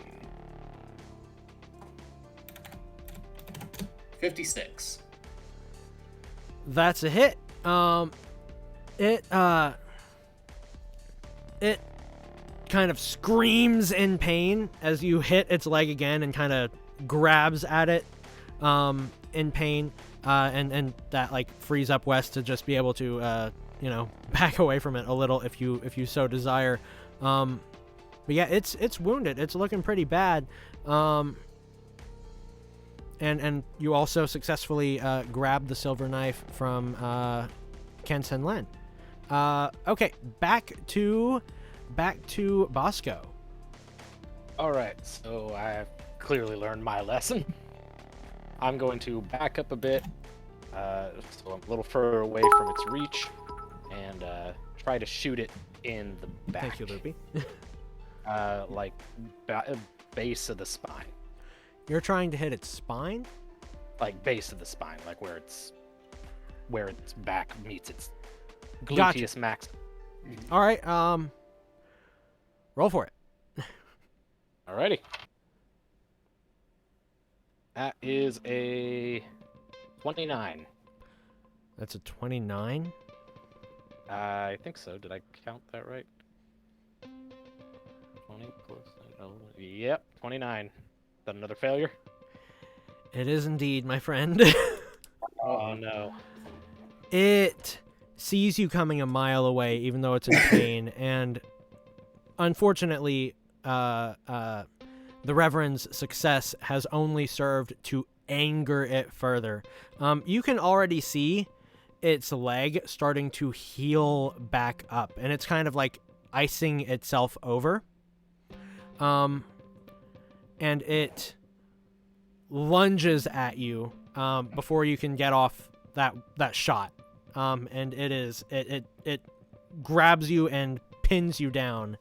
56. That's a hit. It kind of screams in pain as you hit its leg again and kind of grabs at it in pain, and that like frees up Wes to just be able to back away from it a little if you so desire. But yeah, it's wounded. It's looking pretty bad. And you also successfully grabbed the silver knife from Kensen Len. Okay, back to Bosco. All right, so I've clearly learned my lesson. I'm going to back up a bit, so I'm a little further away from its reach, and try to shoot it in the back. Thank you, Loopy. Like base of the spine. You're trying to hit its spine? Like base of the spine, like where its back meets its gluteus Gotcha. max. All right, roll for it. Alrighty. That is a 29. That's a 29. I think so. Did I count that right? 20 plus. Yep, 29. Is that another failure? It is indeed, my friend. Oh no. It sees you coming a mile away, even though it's in pain, and unfortunately, the Reverend's success has only served to anger it further. You can already see its leg starting to heal back up, and it's kind of like icing itself over. And it lunges at you before you can get off that shot. And it grabs you and pins you down.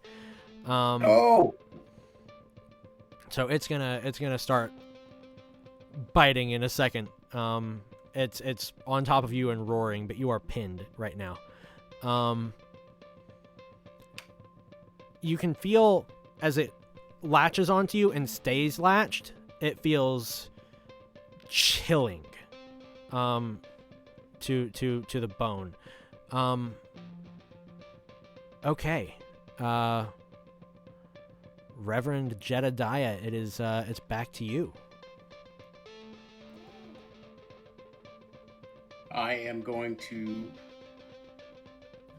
Oh! So it's gonna start biting in a second. It's on top of you and roaring, but you are pinned right now. You can feel as it latches onto you and stays latched, it feels chilling to the bone. Okay. Reverend Jedediah, it's back to you. I am going to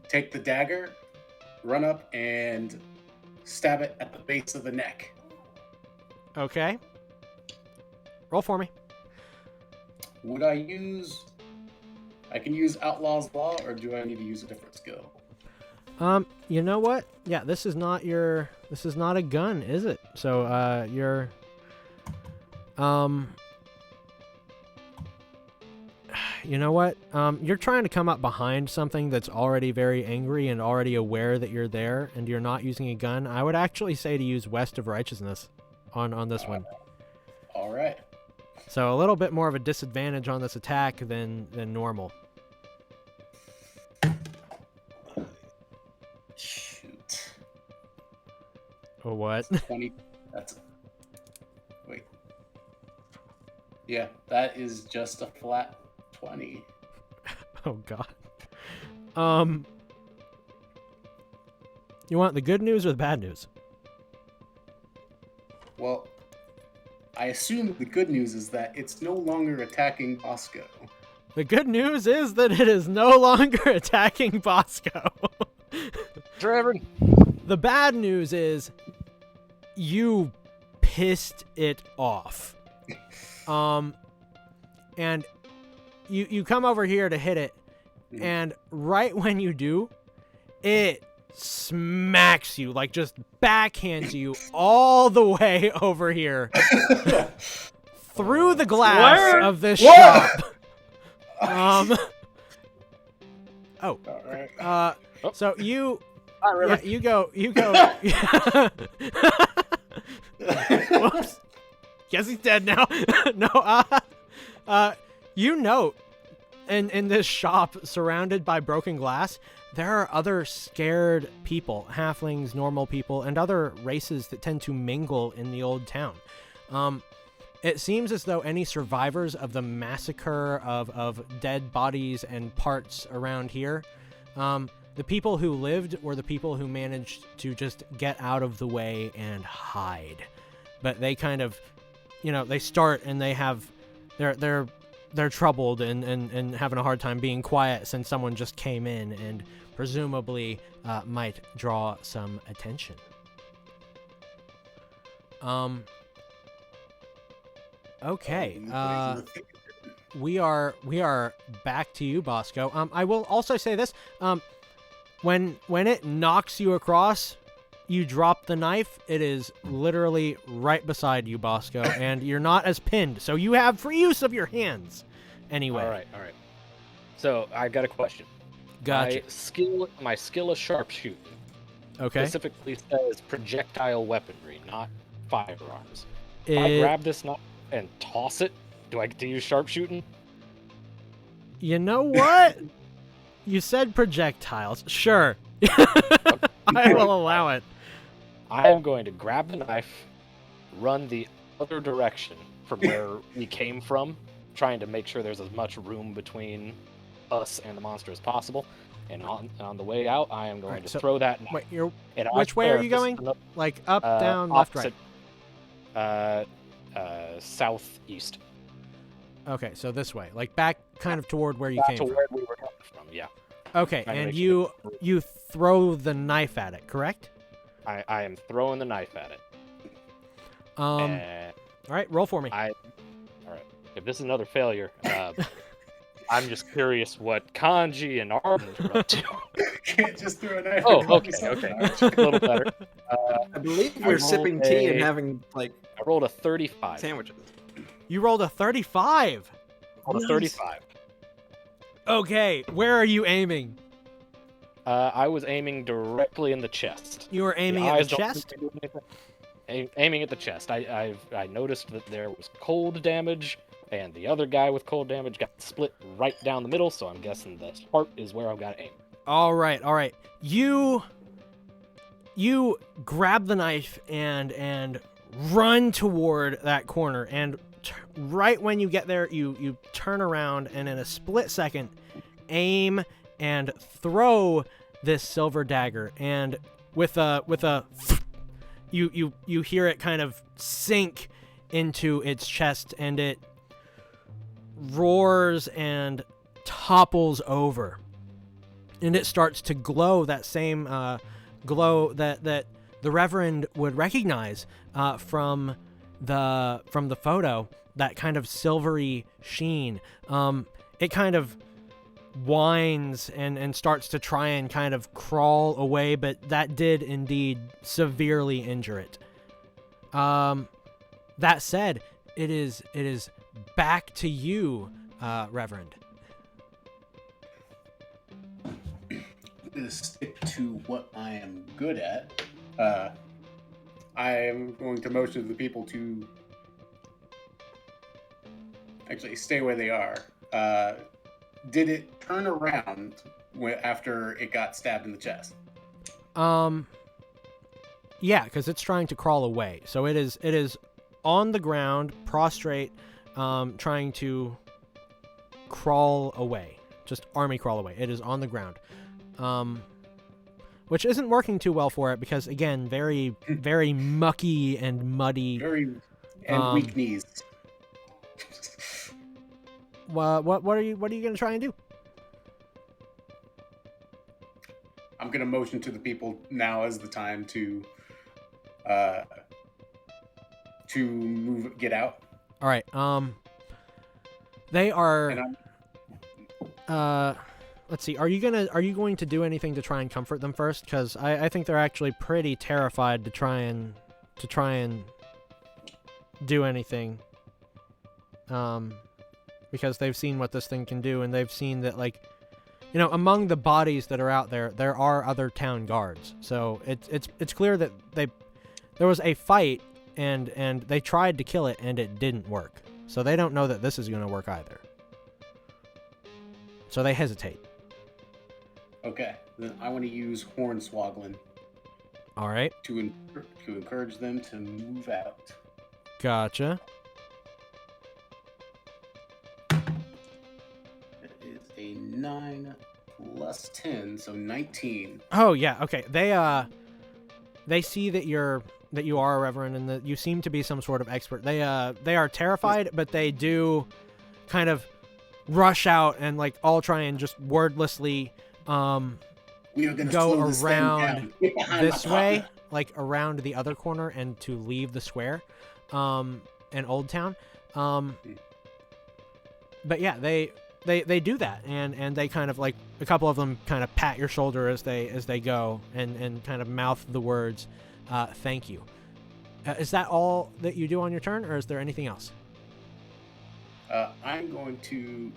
take the dagger, run up, and stab it at the base of the neck. Okay. Roll for me. Would I use... I can use Outlaw's Law, or do I need to use a different skill? You know what? Yeah, this is not a gun, is it? So, you're, you know what? You're trying to come up behind something that's already very angry and already aware that you're there, and you're not using a gun. I would actually say to use West of Righteousness on this one. All right. So a little bit more of a disadvantage on this attack than normal. Shoot. Oh, what? 20. That's... Wait. Yeah, that is just a flat 20. Oh, God. You want the good news or the bad news? Well, I assume the good news is that it's no longer attacking Bosco. The good news is that it is no longer attacking Bosco. Trevor. The bad news is you pissed it off. And you come over here to hit it, and right when you do, it smacks you, like just backhands you all the way over here through the glass of this shop. All right. So you River. you go Whoops. Guess he's dead now. No, you note in this shop surrounded by broken glass, there are other scared people, halflings, normal people, and other races that tend to mingle in the old town. It seems as though any survivors of the massacre of dead bodies and parts around here, the people who lived were the people who managed to just get out of the way and hide. But they kind of, they start and they have, they're troubled and having a hard time being quiet since someone just came in and presumably might draw some attention. Okay. We are back to you, Bosco. I will also say this. When it knocks you across, you drop the knife. It is literally right beside you, Bosco, and you're not as pinned, so you have free use of your hands. Anyway. All right. So I got a question. Gotcha. My skill is sharpshooting. Okay. Specifically says projectile weaponry, not firearms. If I grab this knife and toss it, do I get to use sharpshooting? You know what? You said projectiles. Sure. I will allow it. I am going to grab the knife, run the other direction from where we came from, trying to make sure there's as much room between us and the monster as possible. And on the way out, I am going to throw that knife. Wait, and which way are you going? Like up, down, left, right? Southeast. Okay, so this way, like back kind of toward where you came from. Where we were coming from, yeah. Okay, and you throw the knife at it, correct? I am throwing the knife at it. All right, roll for me. All right. If this is another failure, I'm just curious what Kanji and Arden are up to. Can't just throw a knife. Oh, okay. A little better. I believe we're sipping tea and having I rolled a 35. sandwiches. You rolled a 35. I rolled a 35. Okay, where are you aiming? I was aiming directly in the chest. You were aiming The at the eyes don't chest? seem to do anything. Aiming at the chest. I noticed that there was cold damage, and the other guy with cold damage got split right down the middle, so I'm guessing the heart is where I've got to aim. All right. You grab the knife and run toward that corner, and right when you get there, you turn around and in a split second aim and throw this silver dagger, and with a you hear it kind of sink into its chest, and it roars and topples over, and it starts to glow that same glow that the Reverend would recognize from the photo, that kind of silvery sheen. It kind of whines and starts to try and kind of crawl away, but that did indeed severely injure it. That said, it is back to you, Reverend. I'm gonna stick to what I am good at. I am going to motion to the people to actually stay where they are. Did it turn around after it got stabbed in the chest? Yeah, because it's trying to crawl away. So it is on the ground, prostrate, trying to crawl away. Just army crawl away. It is on the ground. Which isn't working too well for it because, again, very, very mucky and muddy. Weak knees. What are you gonna try and do? I'm gonna motion to the people now as the time to to get out. All right. They are. And I'm Let's see. Are you going to do anything to try and comfort them first? Because I think they're actually pretty terrified to try and do anything. Because they've seen what this thing can do, and they've seen that, like, you know, among the bodies that are out there, there are other town guards. So it's clear that there was a fight, and they tried to kill it, and it didn't work. So they don't know that this is going to work either. So they hesitate. okay. Then I want to use Hornswoggling All right. to encourage them to move out. Gotcha. It is a 9 plus 10, so 19. Oh yeah. Okay. They see that you are a reverend and that you seem to be some sort of expert. They are terrified, but they do kind of rush out and like all try and just wordlessly We are gonna go slow this thing around down. Get behind this my way, partner. like around the other corner, and to leave the square, in Old Town. But yeah, they do that, and they kind of like a couple of them kind of pat your shoulder as they go and kind of mouth the words, "Thank you." Is that all that you do on your turn, or is there anything else? I'm going to,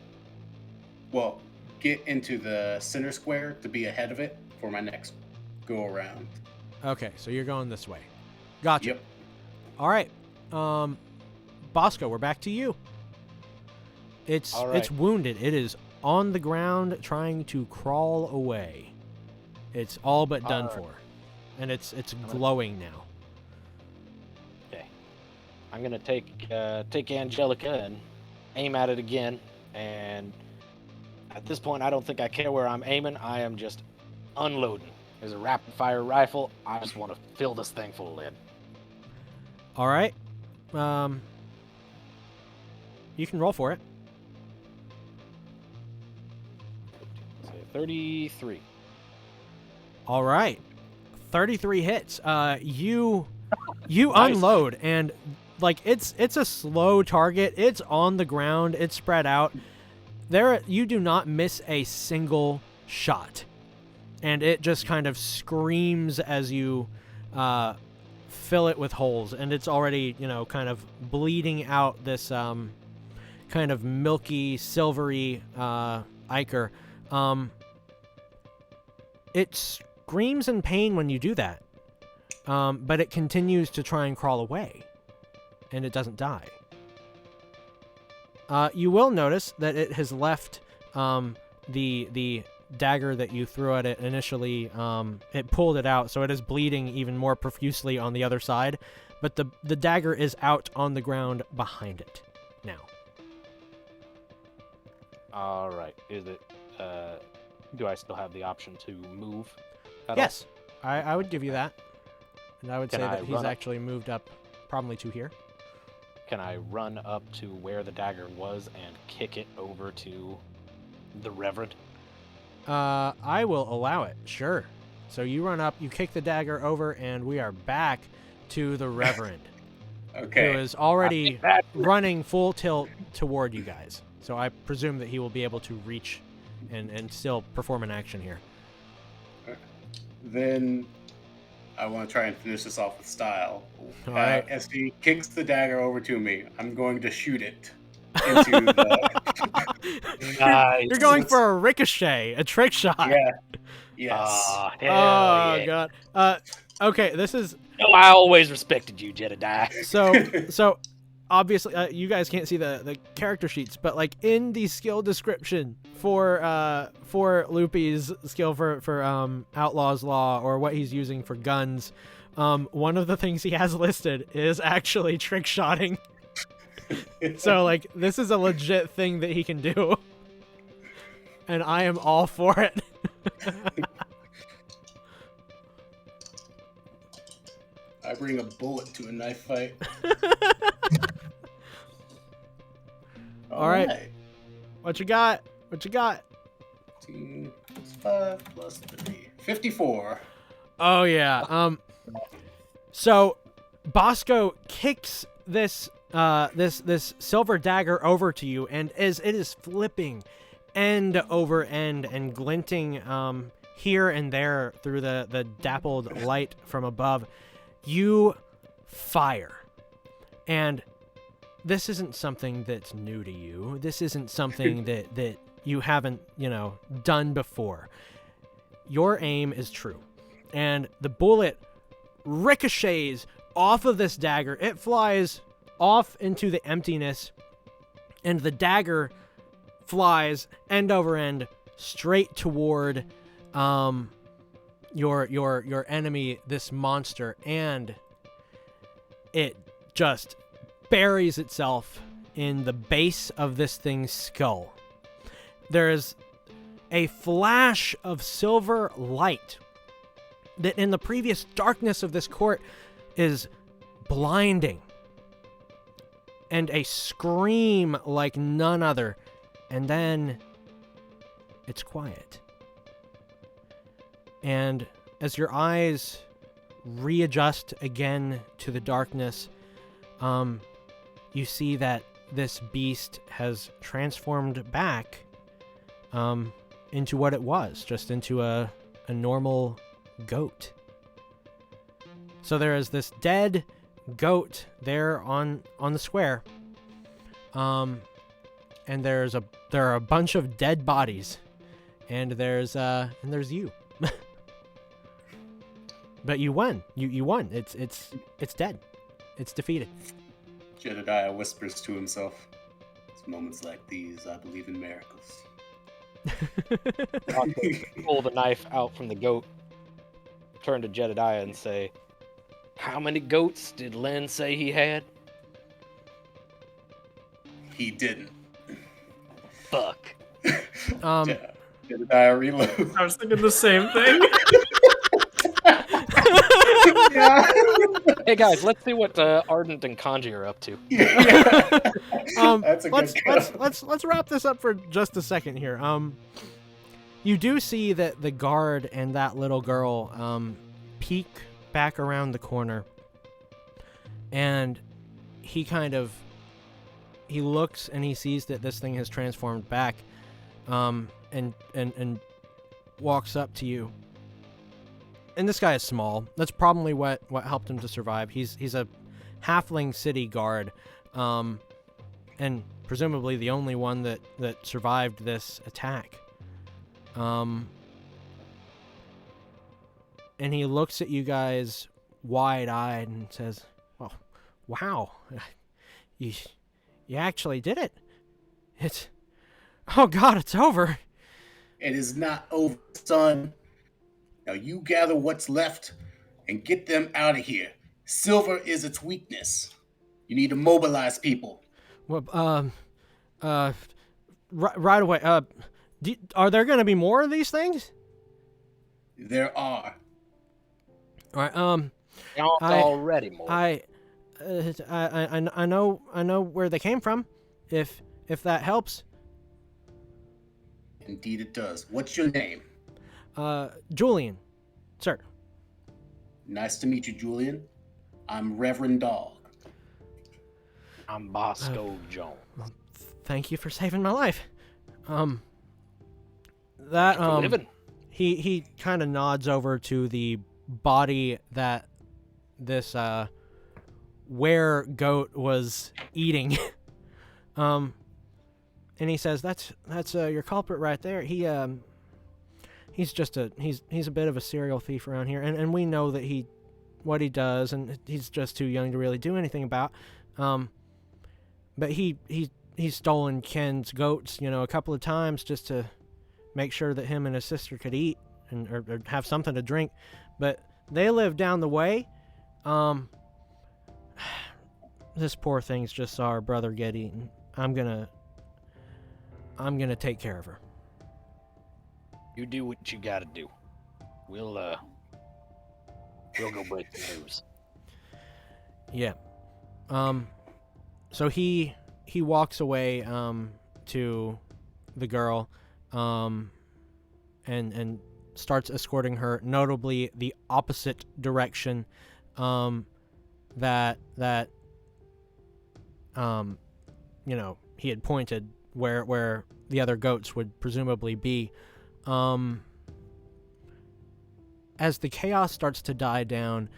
get into the center square to be ahead of it for my next go around. Okay, so you're going this way. Gotcha. Yep. All right. Bosco, we're back to you. It's All right. wounded. It is on the ground trying to crawl away. It's all but done All right. for. And it's glowing now. Okay. I'm gonna take Angelica and aim at it again. And at this point, I don't think I care where I'm aiming. I am just unloading. There's a rapid fire rifle. I just want to fill this thing full of lead. All right. You can roll for it. So 33. All right. 33 hits. You Nice. unload, and like it's a slow target. It's on the ground. It's spread out. You do not miss a single shot, and it just kind of screams as you fill it with holes, and it's already, you know, kind of bleeding out this kind of milky, silvery ichor. It screams in pain when you do that, but it continues to try and crawl away, and it doesn't die. You will notice that it has left the dagger that you threw at it initially. It pulled it out, so it is bleeding even more profusely on the other side, but the dagger is out on the ground behind it now. All right. Is it? Do I still have the option to move? at all? Yes, I would give you that, and I would Can say I that he's run up? actually moved up probably to here. Can I run up to where the dagger was and kick it over to the Reverend? I will allow it, sure. So you run up, you kick the dagger over, and we are back to the Reverend, Okay. who is already That- running full tilt toward you guys. So I presume that he will be able to reach and still perform an action here. Then I want to try and finish this off with style. All right. As he kicks the dagger over to me, I'm going to shoot it into the. Nice. You're going for a ricochet, a trick shot. Yeah. Yes. Ah, hell Oh yeah. god. Okay, this is No, I always respected you, Jedediah. so obviously you guys can't see the character sheets, but like in the skill description for Loopy's skill for Outlaw's Law, or what he's using for guns, one of the things he has listed is actually trick shotting. So like this is a legit thing that he can do, and I am all for it. I bring a bullet to a knife fight. All right. What you got? 15 plus 5 plus 3. 54. Oh yeah. So Bosco kicks this silver dagger over to you, and as it is flipping end over end and glinting here and there through the dappled light from above, you fire. And this isn't something that's new to you. This isn't something that you haven't, done before. Your aim is true. And the bullet ricochets off of this dagger. It flies off into the emptiness, and the dagger flies end over end straight toward your enemy, this monster, and it just buries itself in the base of this thing's skull. There is a flash of silver light that in the previous darkness of this court is blinding, and a scream like none other, and then it's quiet. And as your eyes readjust again to the darkness, you see that this beast has transformed back into what it was, just into a normal goat. So there is this dead goat there on the square, and there are a bunch of dead bodies, and there's you. But you won. You won. It's dead. It's defeated. Jedediah whispers to himself, "It's moments like these I believe in miracles." Pull the knife out from the goat, turn to Jedediah and say, "How many goats did Len say he had?" He didn't. Fuck. Jedediah reloads. I was thinking the same thing. Hey guys, let's see what Ardent and Kanji are up to. That's a good let's wrap this up for just a second here. You do see that the guard and that little girl peek back around the corner, and he looks and he sees that this thing has transformed back, and walks up to you. And this guy is small. That's probably what helped him to survive. He's a halfling city guard, and presumably the only one that survived this attack. And he looks at you guys wide-eyed and says, "Oh, wow, you actually did it. Oh God, it's over." It is not over, son. Now you gather what's left and get them out of here. Silver is its weakness. You need to mobilize people. Well, right away. Are there going to be more of these things? There are. All right. Already more. I know where they came from. If that helps. Indeed, it does. What's your name? Julian, sir. Nice to meet you, Julian. I'm Reverend Dog. I'm Bosco Jones. Well, thank you for saving my life. Living. He kind of nods over to the body that this were goat was eating. And he says, "That's your culprit right there. He's a bit of a serial thief around here, and we know that what he does, and he's just too young to really do anything about. But he's stolen Ken's goats, a couple of times just to make sure that him and his sister could eat or have something to drink. But they live down the way. This poor thing's just saw her brother get eaten. I'm gonna take care of her." You do what you gotta do. We'll go break the news. Yeah. So he walks away to the girl and starts escorting her, notably the opposite direction that you know, he had pointed where the other goats would presumably be. As the chaos starts to die down,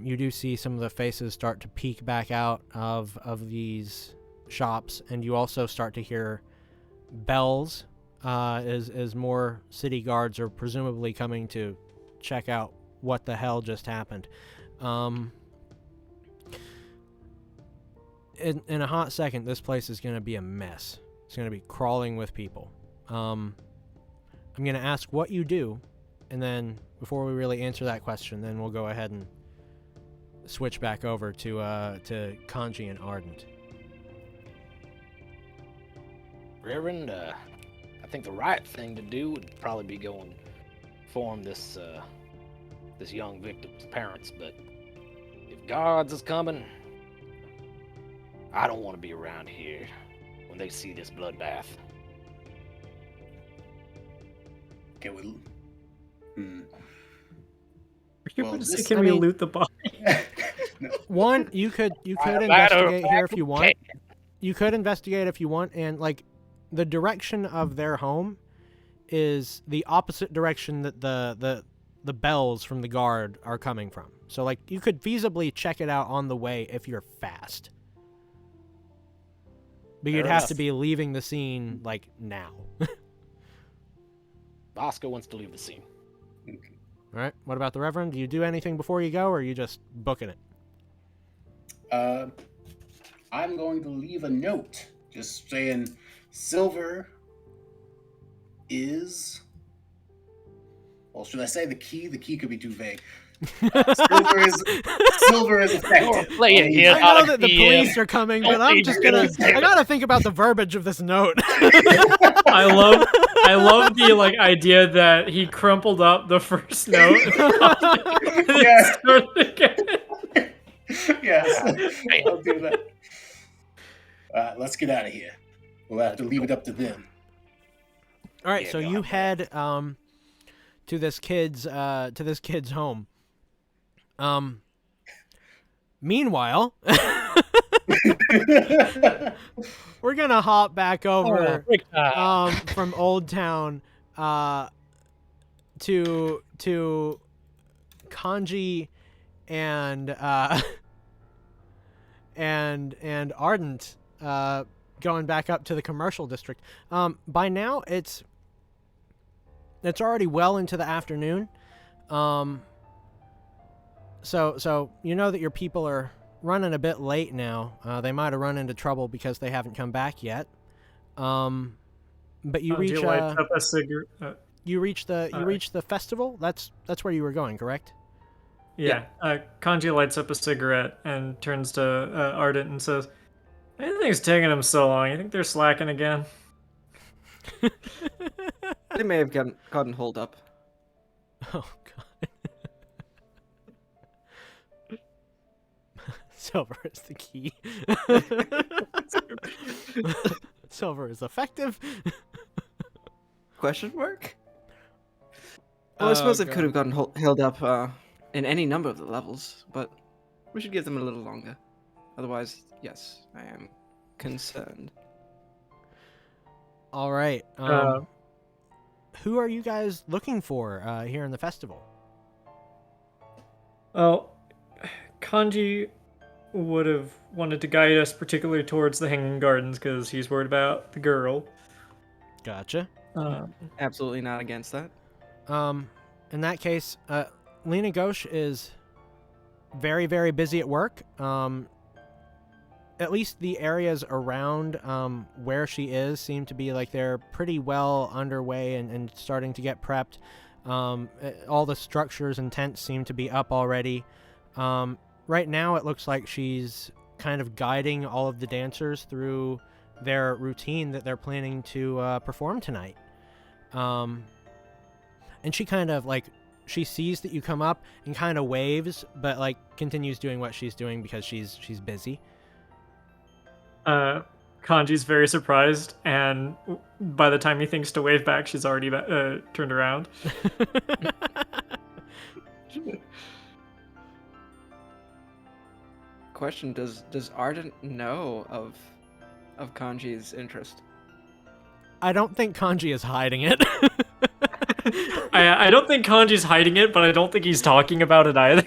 you do see some of the faces start to peek back out of these shops, and you also start to hear bells as more city guards are presumably coming to check out what the hell just happened. In a hot second, this place is going to be a mess. It's going to be crawling with people. I'm going to ask what you do, and then before we really answer that question, then we'll go ahead and switch back over to Kanji and Ardent. Reverend, I think the right thing to do would probably be go and inform this young victim's parents, but if guards is coming, I don't want to be around here when they see this bloodbath. Okay, well, You're Well, going to say, this- can I we mean- loot the body? One, you could investigate here if you want. You could investigate if you want, and like the direction of their home is the opposite direction that the bells from the guard are coming from. So like you could feasibly check it out on the way if you're fast. But you'd Fair have enough. to be leaving the scene like now. Bosco wants to leave the scene. All right. What about the Reverend? Do you do anything before you go, or are you just booking it? I'm going to leave a note just saying silver is. Well, should I say the key? The key could be too vague. Silver is effective. Play it here. I not know a that the key, police are coming, but I'm just gonna. I gotta think about the verbiage of this note. I love the like idea that he crumpled up the first note. And then Yeah. started again. Yes, I'll do that. Let's get out of here. We'll have to leave it up to them. All right, Yeah, so go you ahead. head to this kid's home. Meanwhile, we're gonna hop back over from Old Town to Kanji and and Ardent going back up to the commercial district. By now it's already well into the afternoon. So you know that your people are running a bit late now. They might have run into trouble because they haven't come back yet. But you reach lights up a cigarette. you reach the festival. That's where you were going, correct? Yeah. Kanji lights up a cigarette and turns to Ardent and says, "Anything's taking them so long. You think they're slacking again?" They may have gotten holed up. Oh god. Silver is the key. Silver is effective. Question mark? Well, I suppose Oh, they could have gotten held up in any number of the levels, but we should give them a little longer. Otherwise, yes, I am concerned. All right. Who are you guys looking for here in the festival? Well, Kanji would have wanted to guide us particularly towards the Hanging Gardens because he's worried about the girl. Gotcha. Absolutely not against that. In that case, Lena Ghosh is very, very busy at work. At least the areas around where she is seem to be like they're pretty well underway and starting to get prepped. All the structures and tents seem to be up already. Right now, it looks like she's kind of guiding all of the dancers through their routine that they're planning to perform tonight. And she kind of like, she sees that you come up and kind of waves, but like continues doing what she's doing because she's busy. Kanji's very surprised, and by the time he thinks to wave back, she's already turned around. question: Does Ardent know of Kanji's interest? I don't think Kanji is hiding it. I don't think Kanji's hiding it, but I don't think he's talking about it either.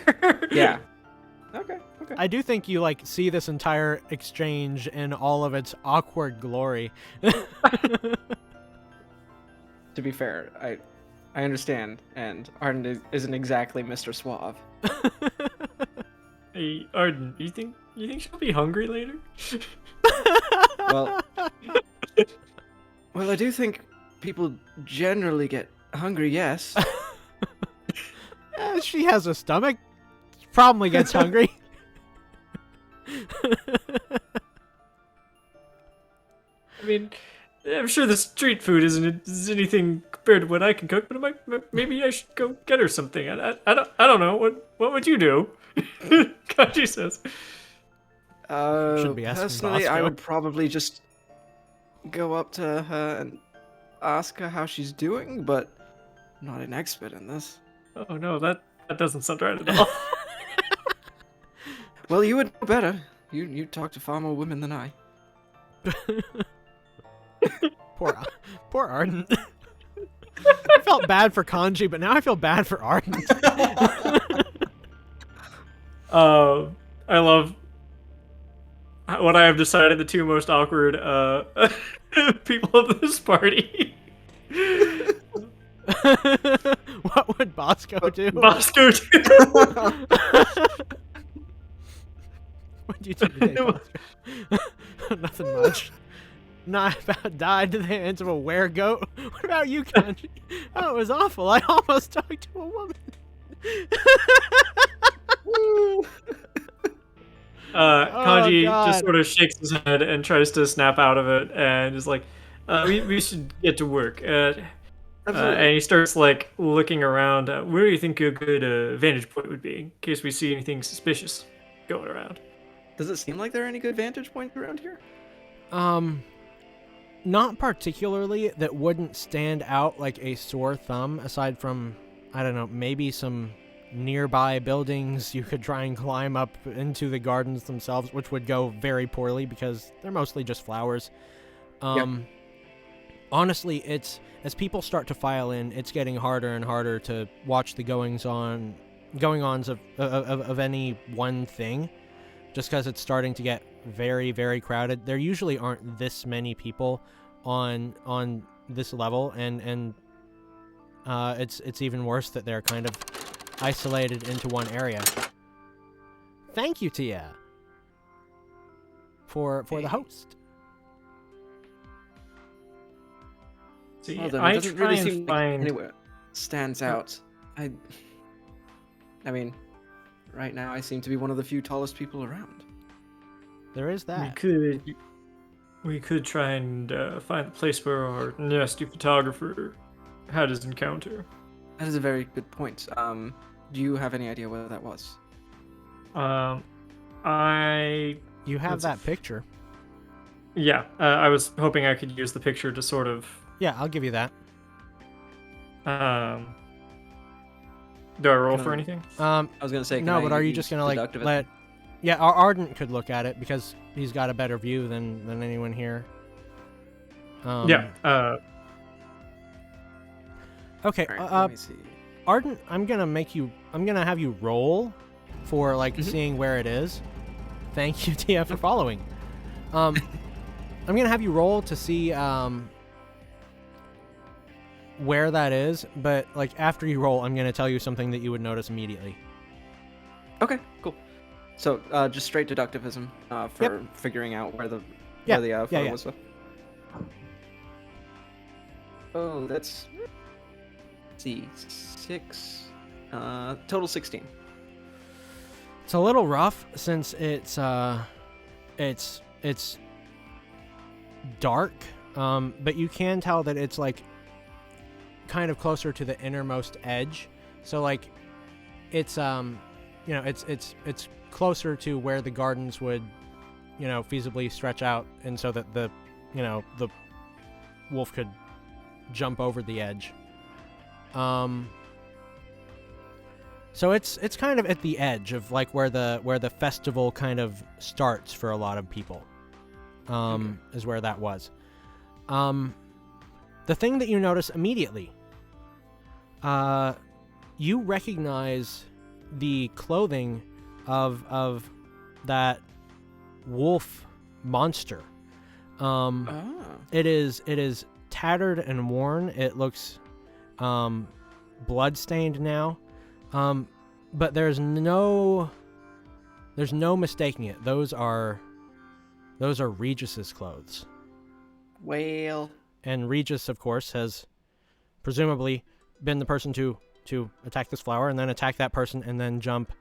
Yeah. Okay. I do think you like see this entire exchange in all of its awkward glory. To be fair, I understand, and Ardent isn't exactly Mr. Suave. Hey, Arden, you think she'll be hungry later? Well, I do think people generally get hungry. Yes. She has a stomach. Probably gets hungry. I mean, I'm sure the street food isn't anything compared to what I can cook, but maybe I should go get her something. I don't know. What would you do? Kanji says. Shouldn't be asking Personally, I Bosco. would probably just go up to her and ask her how she's doing, but I'm not an expert in this. Oh no, that doesn't sound right at all. Well, you would know better. You talk to far more women than I. Poor Ardent. I felt bad for Kanji, but now I feel bad for Ardent. I love what I have decided the two most awkward people of this party. What would Bosco do? Bosco too. What did you do today, Bosco? Nothing much. Not about died to the hands of a were-goat. What about you, Kanji? Oh, it was awful. I almost talked to a woman. Kanji God. just sort of shakes his head and tries to snap out of it, and is like, "We should get to work." And he starts like looking around. Where do you think a good vantage point would be in case we see anything suspicious going around? Does it seem like there are any good vantage points around here? Not particularly that wouldn't stand out like a sore thumb, aside from, I don't know, maybe some nearby buildings you could try and climb up into the gardens themselves, which would go very poorly because they're mostly just flowers. Honestly, it's as people start to file in, it's getting harder and harder to watch the going-ons of any one thing, just because it's starting to get very, very crowded. There usually aren't this many people on this level, and it's even worse that they're kind of isolated into one area. Thank you, Tia, for the host. See, Well, then, I it doesn't try really and seem find. like anywhere stands out. I mean, right now I seem to be one of the few tallest people around. There is that. We could try and find the place where our nasty photographer had his encounter. That is a very good point. Do you have any idea where that was? You have that picture. Yeah, I was hoping I could use the picture to sort of. Yeah, I'll give you that. Do I roll for anything? I was gonna say No, can but I are you use just gonna like deductive let? Yeah, Ardent could look at it because he's got a better view than anyone here. Yeah. Okay. Alright, let me see. Ardent, I'm gonna have you roll for like seeing where it is. Thank you, Tia, for following. I'm gonna have you roll to see where that is, but like after you roll, I'm gonna tell you something that you would notice immediately. Okay, cool. So just straight deductivism for figuring out where the photo was. Oh, that's let's see, 6 total 16. It's a little rough since it's dark, but you can tell that it's like kind of closer to the innermost edge. So like it's it's closer to where the gardens would feasibly stretch out, and so that the wolf could jump over the edge. So it's kind of at the edge of like where the festival kind of starts for a lot of people. Is where that was. The thing that you notice immediately, you recognize the clothing of that wolf monster. It is tattered and worn. It looks bloodstained now. But there's no mistaking it. Those are Regis's clothes. Well, And Regis, of course, has presumably been the person to attack this flower and then attack that person and then jump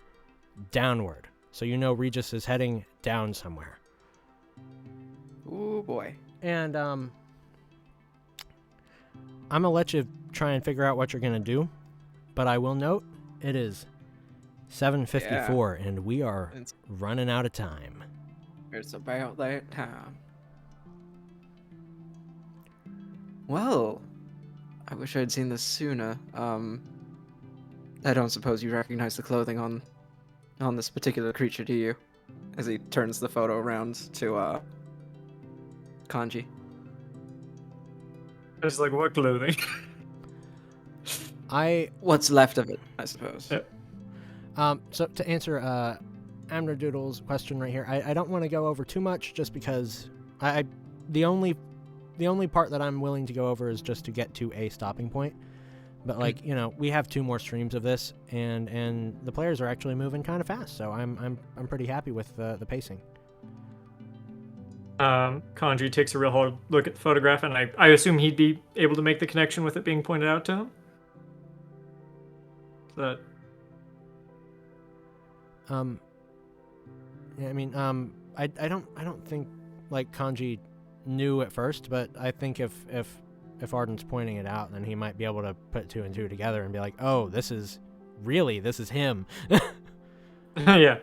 downward. So you know Regis is heading down somewhere. oh boy. And I'm going to let you try and figure out what you're going to do, but I will note it is 7:54 and we are running out of time. It's about that time. Well, I wish I'd seen this sooner. I don't suppose you recognize the clothing on this particular creature, do you? As he turns the photo around to Kanji. It's like, what clothing? What's left of it, I suppose. Yeah. So to answer Amnerdoodle's question right here, I don't want to go over too much just because the only part that I'm willing to go over is just to get to a stopping point. But like, you know, we have 2 more streams of this and the players are actually moving kind of fast, so I'm pretty happy with the pacing. Kanji takes a real hard look at the photograph, and I assume he'd be able to make the connection with it being pointed out to him. Is that... Yeah, I mean, I don't think like Kanji knew at first, but I think if Arden's pointing it out, then he might be able to put 2 and 2 together and be like, oh, this is him. Yeah.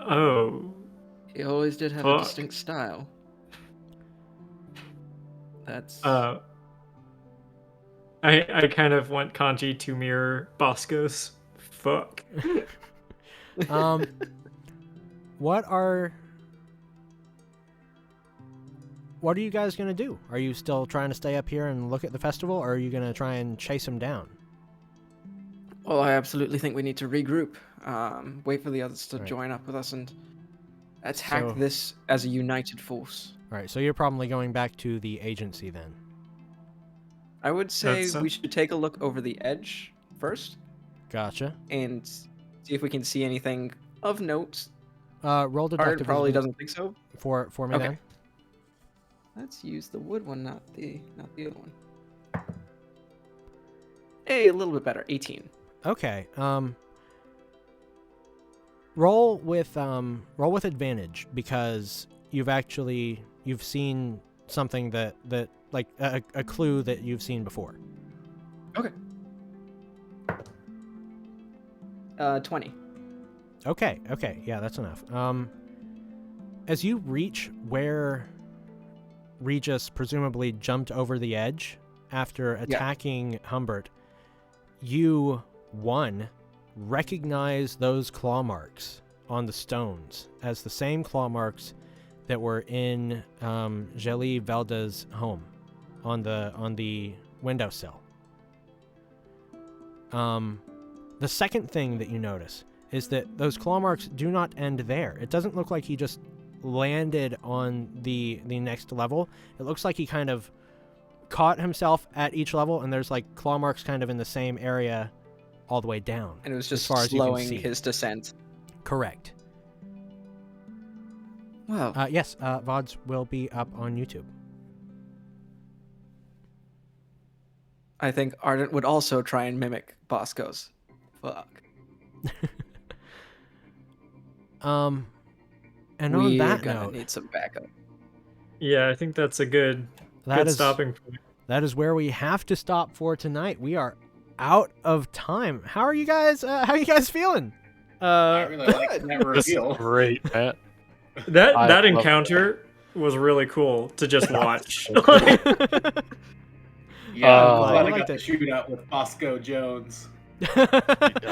Oh. He always did have a distinct style. That's... I kind of want Kanji to mirror Bosco's. Fuck. What are you guys gonna do? Are you still trying to stay up here and look at the festival, or are you gonna try and chase him down? Well, I absolutely think we need to regroup. Wait for the others to join up with us and attack this as a united force. All right, so you're probably going back to the agency then. I would say we should take a look over the edge first. Gotcha. And see if we can see anything of note. Roll deductive. Art probably doesn't think so. For me then. Let's use the wood one, not the other one. Hey, a little bit better. 18. Okay. Roll with advantage because you've seen something that like a clue that you've seen before. Okay. 20. Okay, yeah, that's enough. As you reach where Regis presumably jumped over the edge after attacking Humbert, you, recognize those claw marks on the stones as the same claw marks that were in Jeli Velda's home on the windowsill. The second thing that you notice is that those claw marks do not end there. It doesn't look like he just landed on the next level. It looks like he kind of caught himself at each level, and there's like claw marks kind of in the same area all the way down. And it was just as far as slowing you can see. his descent. Correct. Well, yes, VODs will be up on YouTube. I think Ardent would also try and mimic Bosco's. Fuck. And on that gonna note, need some backup. Yeah, I think that's a good stopping point. That is where we have to stop for tonight. We are out of time. How are you guys? How are you guys feeling? I really like that reveal. Great, Pat. That encounter was really cool to just watch. Yeah, I'm I glad I liked got to it. shoot out with Bosco Jones.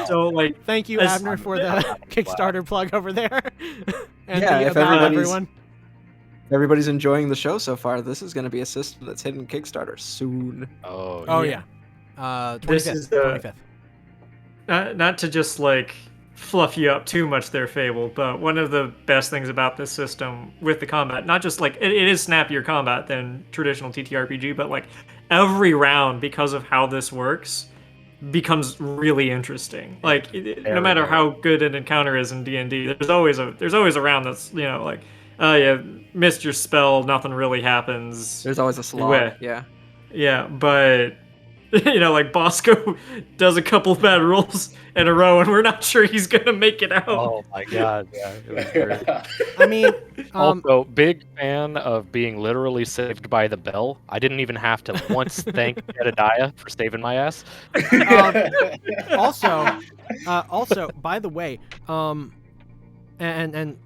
So like, Thank you, as- Abner, for the I'm glad. Kickstarter plug over there. And Yeah, the if about everybody's- everyone. Everybody's enjoying the show so far. This is going to be a system that's hitting Kickstarter soon. Oh, Oh Yeah. yeah. 25th. This is 25th. not to just like fluff you up too much there, Fable, but one of the best things about this system with the combat, not just like it is snappier combat than traditional TTRPG, but like every round, because of how this works, becomes really interesting. Like no matter very. how good an encounter is in D&D, there's always a round that's, you know, like, oh yeah, missed your spell, nothing really happens. There's always a slog. Where? Yeah. Yeah, but you know, like Bosco does a couple bad rolls in a row, and we're not sure he's gonna make it out. Oh my god, yeah. It was great. I mean, Also, big fan of being literally saved by the bell. I didn't even have to once thank Jedediah for saving my ass. also, by the way, and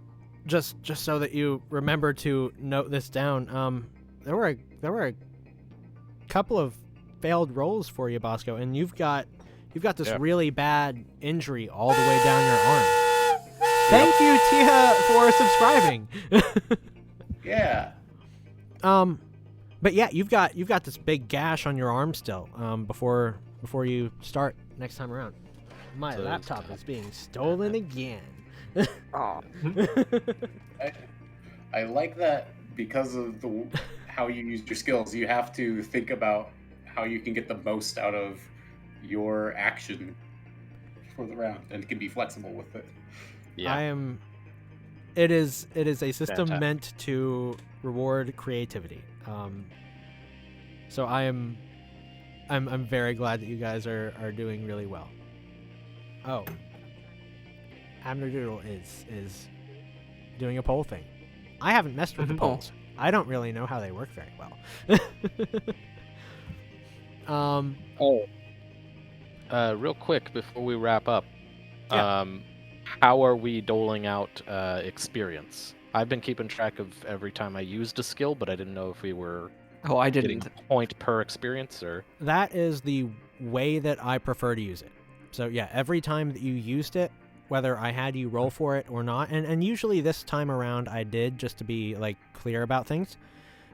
just so that you remember to note this down, there were a couple of failed rolls for you, Bosco, and you've got this Yeah. really bad injury all the way down your arm. Thank you, Tia, for subscribing. Yeah. But yeah, you've got this big gash on your arm still. Before you start next time around. My So laptop stop. is being stolen again. Oh. I like that because of how you use your skills. You have to think about how you can get the most out of your action for the round, and can be flexible with it. Yeah. It is a system Fantastic. meant to reward creativity. So I'm very glad that you guys are doing really well. Oh, Abner Doodle is doing a poll thing. I haven't messed with the Mhm. polls. I don't really know how they work very well. Real quick before we wrap up, Yeah. how are we doling out experience? I've been keeping track of every time I used a skill, but I didn't know if we were Oh, I getting didn't. point per experience or. That is the way that I prefer to use it. So yeah, every time that you used it, whether I had you roll for it or not, and usually this time around I did, just to be like clear about things.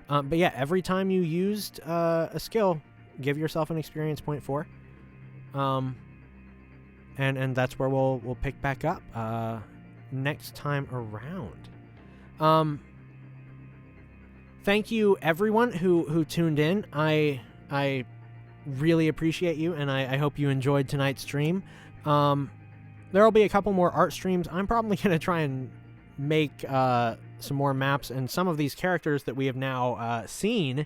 But yeah, every time you used a skill, give yourself an experience point for. And that's where we'll pick back up next time around. Thank you everyone who tuned in. I really appreciate you, and I hope you enjoyed tonight's stream. There will be a couple more art streams. I'm probably going to try and make some more maps and some of these characters that we have now seen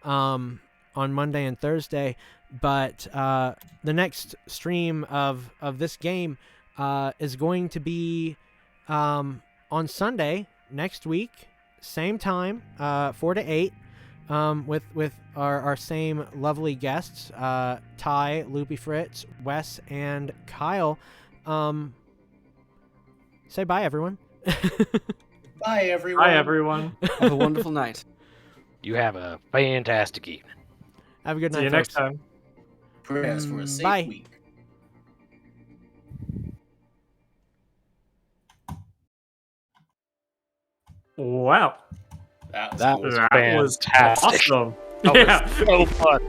on Monday and Thursday. But the next stream of this game is going to be on Sunday next week, same time, 4 to 8. With our same lovely guests, Ty, Loopy Fritz, Wes, and Kyle. Say bye, everyone. Bye, everyone. Hi, everyone. Have a wonderful night. You have a fantastic evening. Have a good night, See you next folks. time. Prayers for a safe Bye. week. Wow. That was That cool. was That was fantastic. awesome. That Yeah. was so fun.